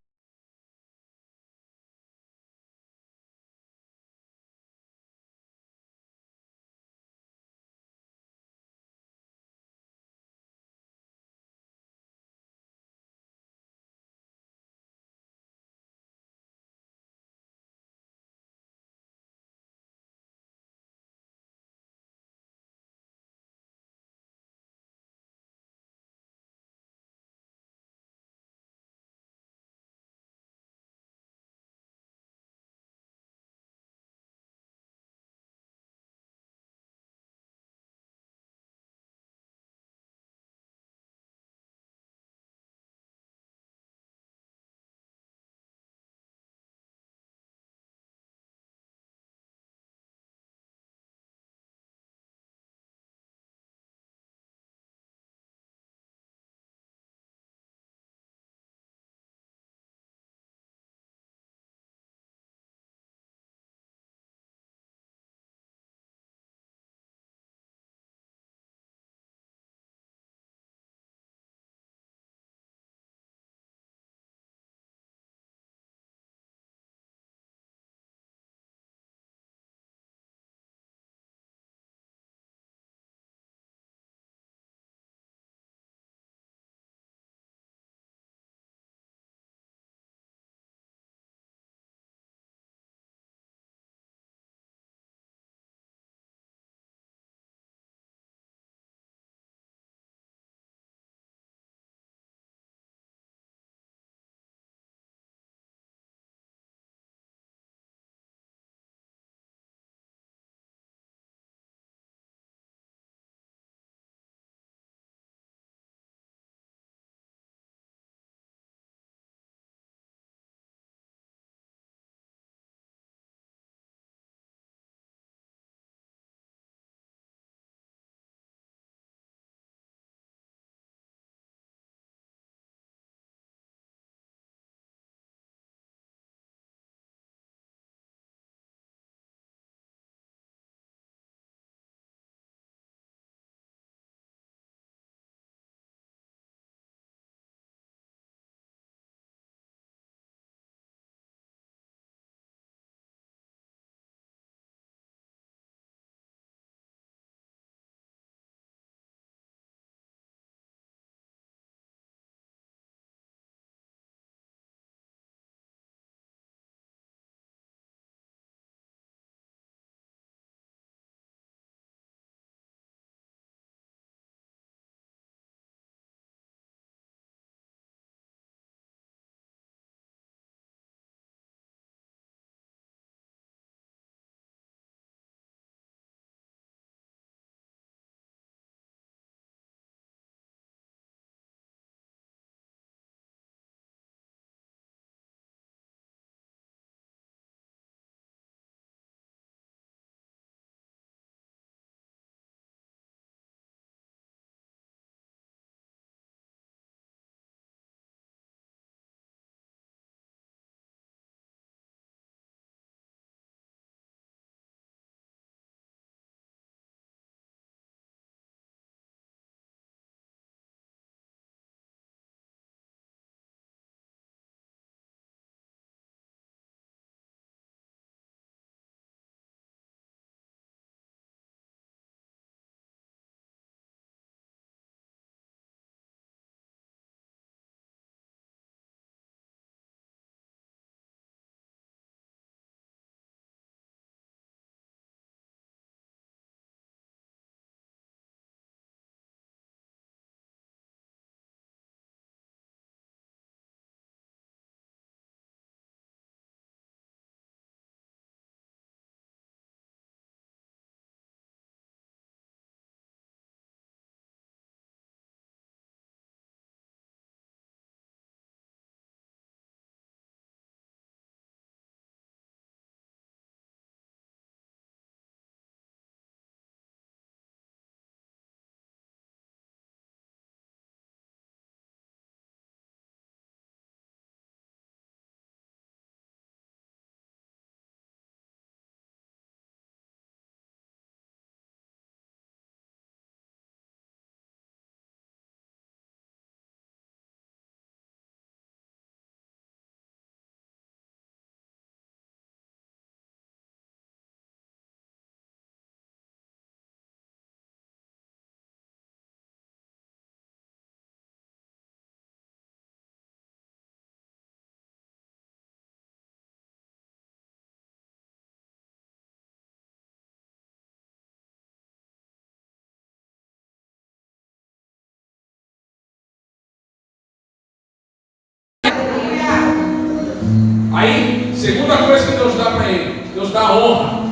Aí, segunda coisa que Deus dá para ele, Deus dá honra.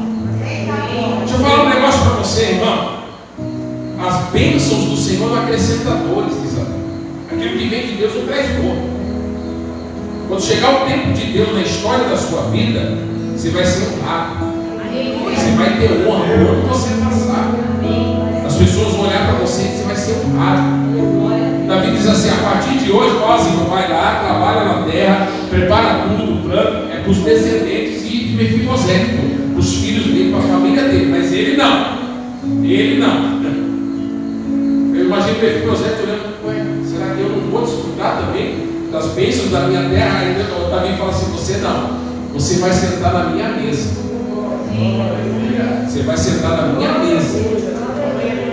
Deixa eu falar um negócio para você, irmão. As bênçãos do Senhor não acrescentam dores, diz a Bíblia. Aquilo que vem de Deus não traz dor. Quando chegar o tempo de Deus na história da sua vida, você vai ser honrado. Você vai ter honra por onde você passar. As pessoas vão olhar para você e você vai ser honrado. Davi diz assim: a partir de hoje, ó, Senhor, vai lá, trabalha na terra, prepara tudo, o plano, é para os descendentes de Mefibosete, para os filhos dele, para a família dele. Mas ele não. Ele não. Eu imagino Mefibosete olhando: ué, será que eu não vou desfrutar também das bênçãos da minha terra? Aí Davi fala assim: você não, você vai sentar na minha mesa. Você vai sentar na minha mesa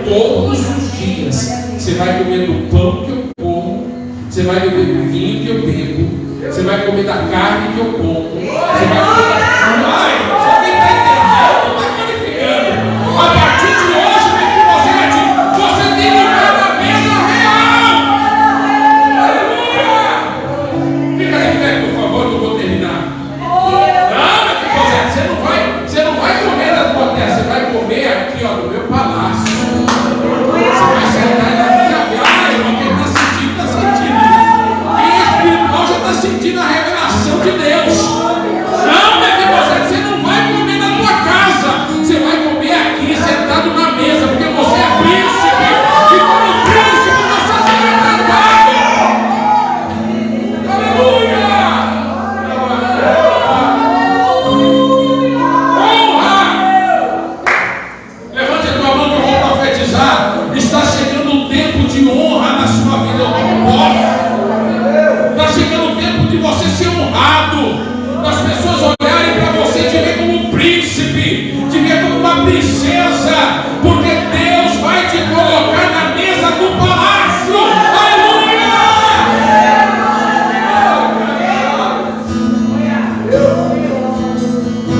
todos os dias. Você vai comer do pão que eu como, você vai beber do vinho que eu bebo, você vai comer da carne que eu como, você vai comer da carne. Ai, você tem que entender, não está qualificando. A partir de hoje, Mefibosete, você tem que estar na mesa real. Aleluia! Fica de pé, por favor, que eu vou terminar. Não, Mefibosete, você não vai comer da tua terra, você vai comer aqui, ó, no meu palácio. Você vai sentar na minha praia, irmão. Quem está sentindo, está sentindo. Quem é espiritual já está sentindo a revelação de Deus. Não, Mefibosete, você não vai comer na tua casa. Você vai comer aqui, sentado na mesa, porque você é príncipe. E como príncipe, você será tratado. Aleluia! Levante a tua mão que eu vou profetizar. Está chegando o tempo de honra na sua vida. Está chegando o tempo de você ser honrado. Das pessoas olharem para você e te ver como um príncipe, te ver como uma princesa, porque Deus vai te colocar na mesa do palácio. Aleluia!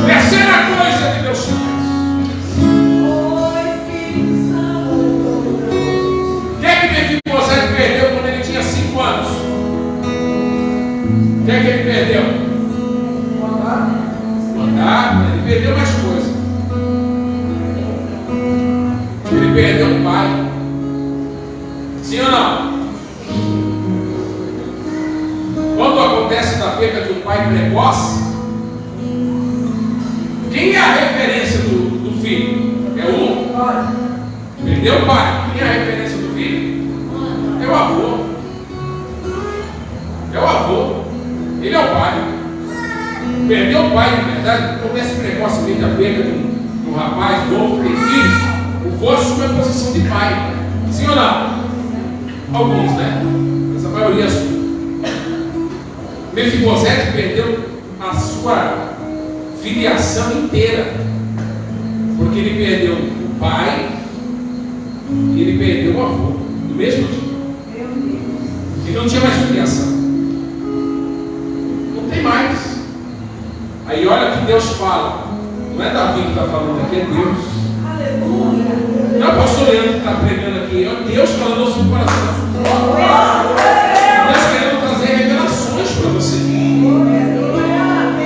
Terceira coisa que Deus faz. O que é que Mefibosete perdeu quando ele tinha 5 anos? O que é que ele perdeu? Ele perdeu mais coisas. Ele perdeu o pai. Sim ou não? Quando acontece da perda de um pai precoce, quem é a referência do filho? É o? Perdeu o pai. Quem é a referência do filho? É o avô. É o avô. Ele é o pai. Perdeu o pai, de verdade. Acontece precocemente a perda de um rapaz novo que tem filho. O vô assume a posição de pai. Sim ou não? Alguns, né? Mas a maioria assume. Mefibosete perdeu a sua filiação inteira, porque ele perdeu o pai e ele perdeu o avô do mesmo dia. Ele não tinha mais filiação. Não tem mais. Aí olha que Deus fala. Não é Davi que está falando aqui, é Deus. Aleluia. Não é o pastor Leandro que está pregando aqui, é Deus falando no seu coração. Deus querendo trazer revelações para você.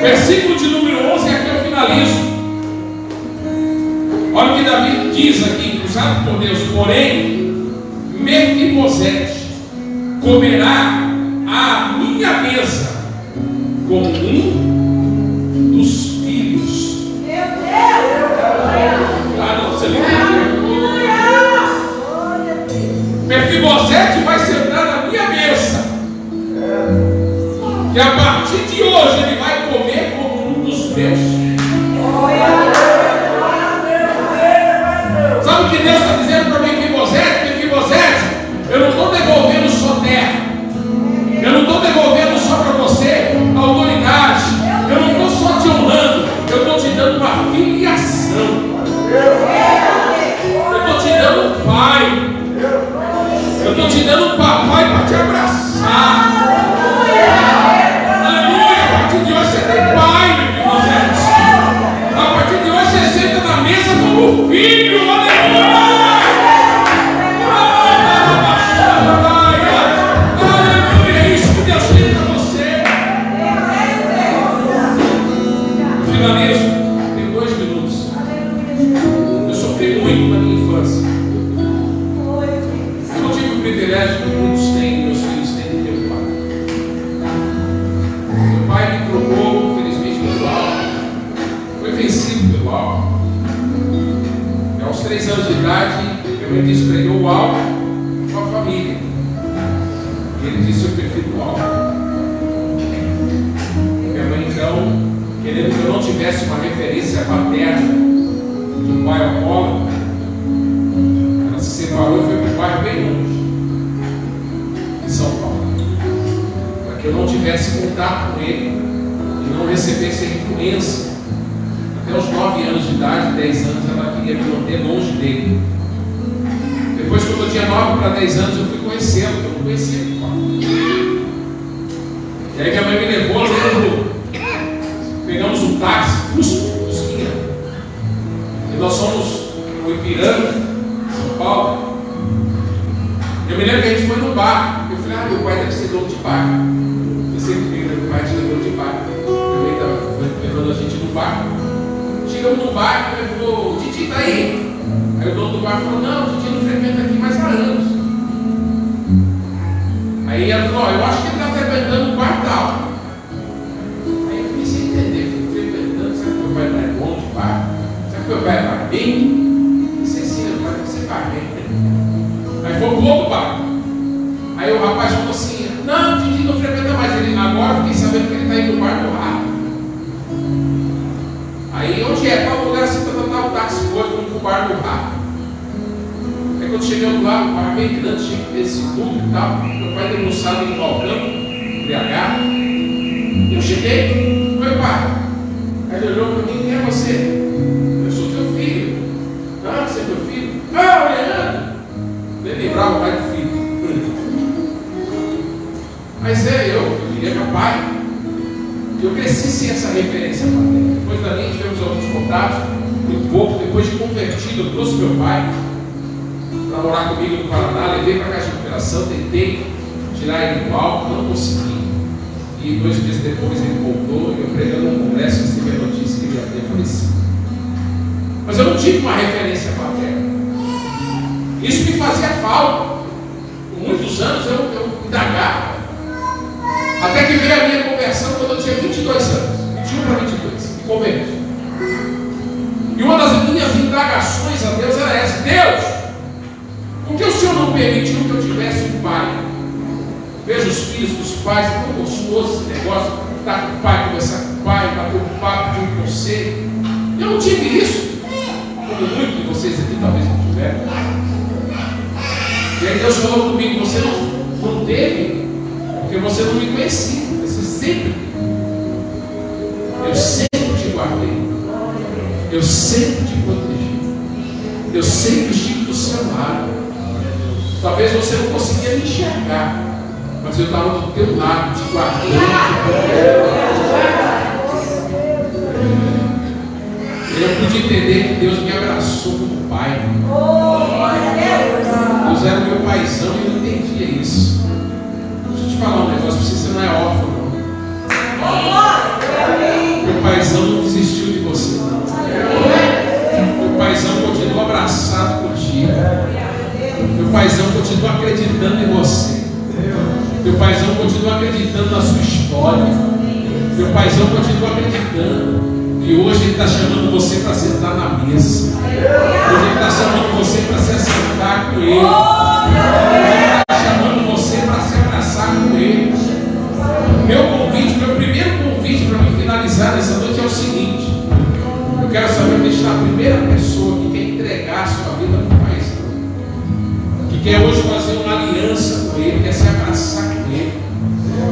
Versículo de número 11, aqui eu finalizo. Olha o que Davi diz aqui, usado por Deus. Porém, Mefibosete comerá à minha mesa como um dos filhos. Meu Deus! Ah, não, você não entendeu. Mefibosete vai sentar na minha mesa. E a partir de hoje ele vai comer como um dos meus. Sabe o que Deus está dizendo para Mefibosete? Mefibosete, eu não estou devolvendo só terra. Eu não estou devolvendo só para você a autoridade. Eu não estou só te honrando. Eu estou te dando uma filiação. Eu estou te dando um pai. Eu estou te dando um papai para te abraçar. Aleluia! A partir de hoje 6 anos de idade, minha mãe disse para ele o álcool com a família. E ele disse: eu prefiro o álcool. Minha mãe, então, querendo que eu não tivesse uma referência paterna de um pai alcoólatra, ela se separou e foi para um bairro bem longe, em São Paulo, para que eu não tivesse contato com ele e não recebesse a influência. Até os 9 anos de idade, 10 anos, ela queria me manter longe dele. Depois, quando eu tinha 9 para 10 anos, eu fui conhecê-lo, eu não conhecia o pai. E aí minha mãe me levou, pegamos um táxi, Fusquinha, e nós fomos no Ipiranga, São Paulo. Eu me lembro que a gente foi no bar. Eu falei: meu pai deve ser dono de bar. Eu sempre digo que meu pai tinha dono de bar. Minha mãe estava levando a gente no bar. Chegamos no bar e ele falou: o Didi está aí? Aí o dono do bar falou: não, o Didi não frequenta aqui mais há anos. Aí ela falou: eu acho que ele está frequentando o bar tal. Aí eu comecei a entender: frequentando, será que meu pai não é bom de bar? Será que meu pai é barbeiro? Não sei se meu pai deve ser barbeiro. Aí foi pro outro bar. Aí o rapaz falou assim: não, o Didi não frequenta mais. Ele, agora eu fiquei sabendo que ele está indo no bar do Rato. Aí onde é? Qual lugar assim para botar o táxi? Foi pro bar do Rato. Aí quando chegamos lá, o bar bem grande, tinha que ter esse público e tal. Meu pai debruçado no balcão, embriagado. Eu cheguei: oi pai. Aí ele olhou para mim: quem é você? Eu sou teu filho. Ah, você é meu filho? Ah, Leandro. Nem lembrava o pai do filho. Mas ele é meu pai. Eu cresci sem essa referência paterna. Depois dali tivemos alguns contatos, muito pouco. Depois de convertido, eu trouxe meu pai para morar comigo no Paraná, levei para a casa de recuperação, tentei tirar ele do álcool, não consegui. E 2 dias depois ele voltou, e eu pregando num congresso, recebi a notícia que ele havia falecido. Mas eu não tive uma referência paterna. Isso me fazia falta. Por muitos anos eu indagava. Até que veio a minha conversão quando eu tinha 22 anos, 21 para 22, me converti. E uma das minhas indagações a Deus era essa: Deus, por que o Senhor não permitiu que eu tivesse um pai? Veja os filhos dos pais, é tão gostoso esse negócio, estar com o pai, conversar com o pai, bater um papo, pedir um conselho. Eu não tive isso, como muitos de vocês aqui talvez não tiveram. E aí Deus falou comigo: você não teve, porque você não me conhecia. Você sempre, eu sempre te guardei, eu sempre te protegi, eu sempre estive do seu lado. Talvez você não conseguia me enxergar, mas eu estava do teu lado, te guardando. Eu pude entender que Deus me abraçou como pai. Deus era meu paizão e eu não entendia isso. Deixa eu te falar um negócio, você não é órfão, não. Meu paizão não desistiu de você, não. Meu paizão continua abraçado contigo. Meu paizão continua acreditando em você. Meu paizão continua acreditando na sua história. Meu paizão continua acreditando. E hoje ele está chamando você para sentar na mesa. Hoje ele está chamando você para se assentar com ele. Hoje ele está chamando você para se abraçar com ele. Meu primeiro convite para me finalizar nessa noite é o seguinte: eu quero saber deixar a primeira pessoa que quer entregar a sua vida para o paizão, que quer hoje fazer uma aliança com ele, quer se abraçar com ele,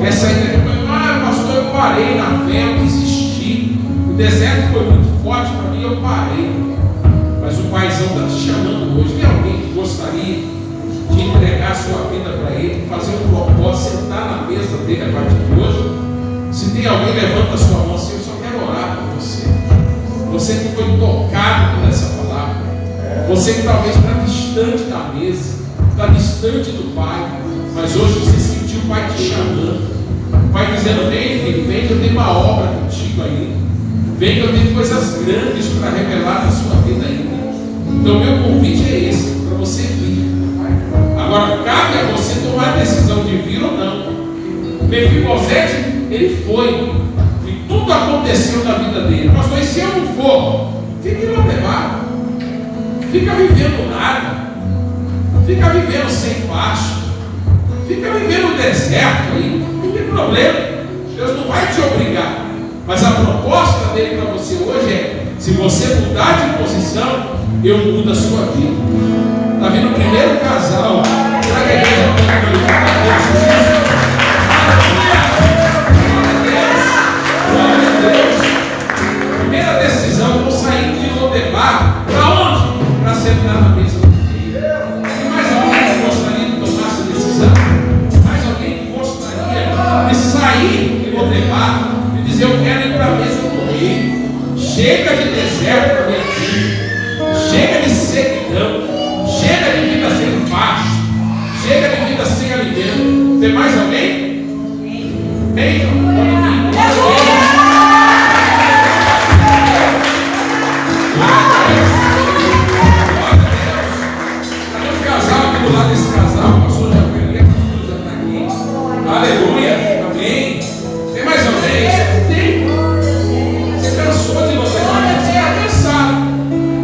quer sair daqui. Pastor, eu parei na fé, eu desisti. O deserto foi muito forte para mim, eu parei. Mas o paizão está te chamando hoje. Tem alguém que gostaria de entregar a sua vida para ele, fazer um propósito, sentar na mesa dele a partir de hoje? Se tem alguém, levanta a sua mão assim: eu só quero orar por você. Você que foi tocado por essa palavra, você que talvez está distante da mesa, está distante do Pai, mas hoje você sentiu o Pai te chamando, o Pai dizendo: vem filho, vem que eu tenho uma obra contigo ainda, vem que eu tenho coisas grandes para revelar na sua vida ainda. Então meu convite é esse, para você vir. Agora cabe a você tomar a decisão de vir ou não. Mefibosete, ele foi, e tudo aconteceu na vida dele. Pastor, e se eu não for? Fique lá levado. fica vivendo nada, fica vivendo sem pasto, fica vivendo no deserto aí, não tem problema. Deus não vai te obrigar, mas a proposta dele para você hoje é: se você mudar de posição, eu mudo a sua vida. Está vindo o primeiro casal, será que a igreja pode glorificar a Deus? Primeira decisão, eu vou sair de Lodebar. Para onde? Para sentar na mesa do rei. Tem mais alguém que gostaria de tomar essa decisão? Mais alguém que gostaria de sair de Lodebar e dizer: eu quero ir para a mesa do rei. Chega de deserto para minha vida. Chega de sequidão. Chega de vida sem pasto. Chega de vida sem alimento. Tem mais alguém? Venham. Do lado desse casal, o pastor já foi ali, a pastora já está aqui. Aleluia, amém. Tem mais alguém? Você tem. Você cansou de lutar, você está cansado.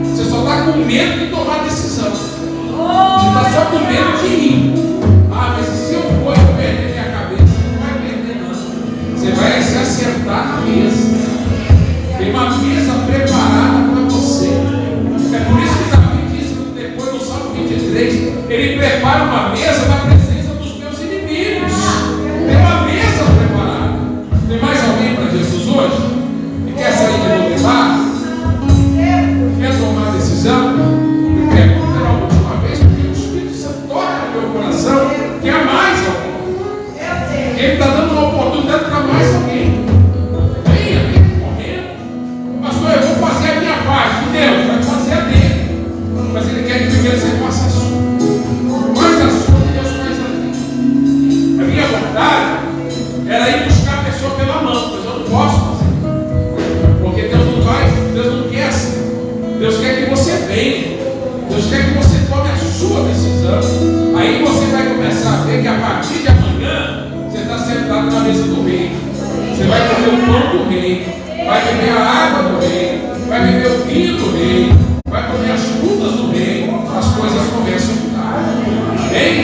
Você só está com medo de tomar decisão. Você está só com medo de ir. Ah, mas se eu for, eu perder minha cabeça. Não vai perder, não. Você vai se assentar na mesa. Tem uma mesa preparada para você. É por isso que Davi disse depois do Salmo 23. Ele prepara uma mesa na presença dos meus inimigos. Tem uma mesa preparada. Tem mais alguém para Jesus hoje? Que quer sair de Lodebar? Quer tomar decisão? Eu pergunto pela última vez, porque o Espírito Santo toca no meu coração. Quer mais alguém? Ele está dando uma oportunidade para mais alguém. Venha correndo. Pastor, eu vou fazer a minha parte. Deus vai fazer a dele. Mas ele quer que primeiro você faça a sua. A minha vontade era ir buscar a pessoa pela mão, mas eu não posso fazer, porque Deus não quer assim. Deus quer que você venha, Deus quer que você tome a sua decisão. Aí você vai começar a ver que a partir de amanhã você está sentado na mesa do rei. Você vai comer o pão do rei, vai beber a água do rei, vai beber o vinho do rei, vai comer as frutas do rei. As coisas começam a mudar. Amém?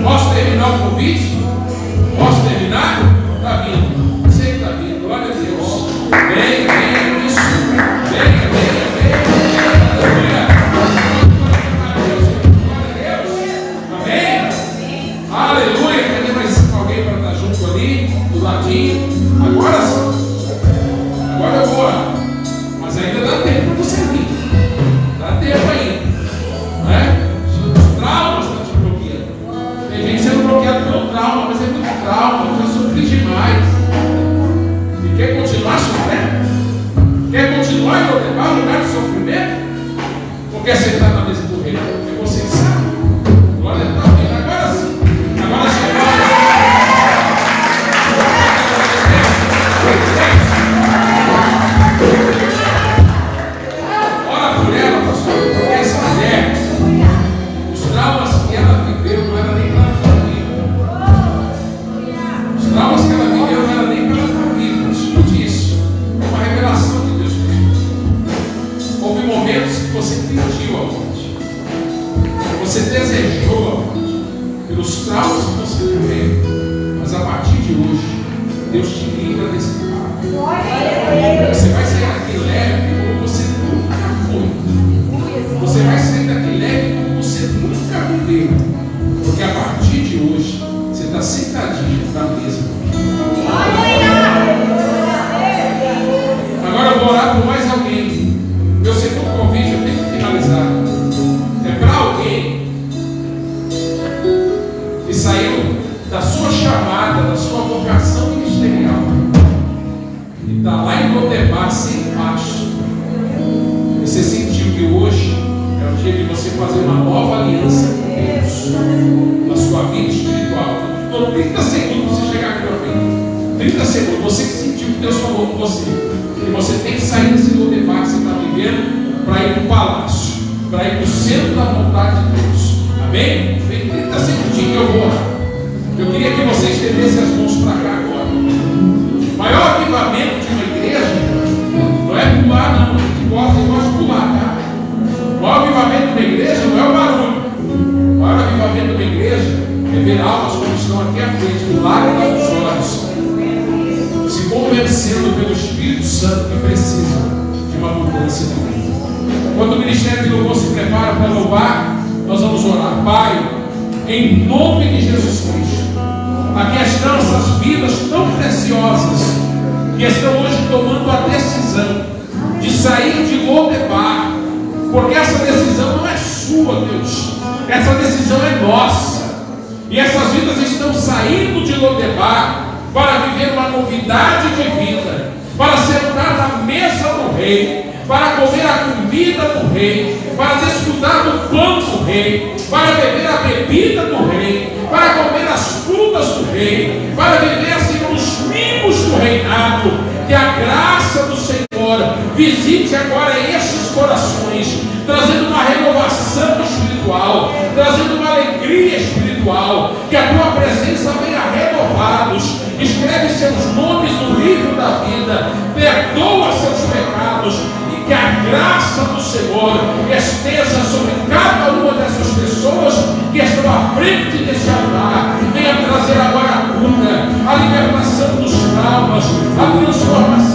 Posso terminar o convite? Posso terminar? Está vindo. Sei que está vindo. Glória a Deus. Vem, isso. Vem. Glória a Deus. Amém? Aleluia. Cadê mais alguém para estar junto ali? Do ladinho. Agora sim. Agora eu vou orar. Mas ainda dá tempo para você vir. Dá tempo ainda. Não é? Os traumas estão te bloqueando. Tem gente sendo bloqueada pelo trauma, mas é muito trauma, já sofri demais. E quer continuar sofrendo? Quer continuar em Lodebar, lugar de sofrimento? Ou quer sentar na mesa do rei? É você que sabe. Glória a Deus. Agora sim. Agora sim. Ora por ela, pastor, porque essa mulher, os traumas que ela viveu não era nem para ela estar viva. Os traumas que ela viveu não era nem para ela estar viva. Escute isso. É uma revelação de Deus. Houve momentos que você pediu a morte. Você desejou a morte. Pelos traumas que você viveu. Mas a partir de hoje, Deus te livra desse trauma. Você vai sair daqui leve como você nunca foi. Você vai sair daqui leve como você nunca viveu. Porque a partir de hoje, você está sentadinho na mesa. Agora eu vou orar por mais alguém. Meu segundo convite, eu tenho que finalizar. É para alguém que saiu da sua chamada, da sua vocação ministerial e está lá em Lodebar sem pasto. Você sentiu que hoje é o dia de você fazer uma nova aliança com Deus na sua vida espiritual. Estou 30 segundos para você chegar aqui para frente. 30 segundos. Você que sentiu que Deus falou com você. Que você tem que sair desse Lodebar que você está vivendo para ir para o palácio, para ir para o centro da vontade de Deus. Amém? Tem 30 segundinhos que eu vou orar. Eu queria que você estendesse as mãos para cá agora. O maior avivamento de uma igreja não é pular, não. Eu gosto de pular, tá? O maior avivamento de uma igreja convencendo pelo Espírito Santo que precisam de uma mudança de vida. Quando o ministério de louvor se prepara para louvar, nós vamos orar. Pai, em nome de Jesus Cristo, aqui estão essas vidas tão preciosas que estão hoje tomando a decisão de sair de Lodebar, porque essa decisão não é sua, Deus, essa decisão é nossa. E essas vidas estão saindo de Lodebar para viver uma novidade de vida, para sentar na mesa do rei, para comer a comida do rei, para desfrutar do pão do rei, para beber a bebida do rei, para comer as frutas do rei, para viver assim os mimos do reinado. Que a graça do Senhor visite agora estes corações, trazendo uma renovação espiritual, trazendo uma alegria espiritual. Que a tua presença venha renová-los. Escreve seus nomes no livro da vida, perdoa seus pecados, e que a graça do Senhor esteja sobre cada uma dessas pessoas que estão à frente deste altar. Venha trazer agora a cura, a libertação dos traumas, a transformação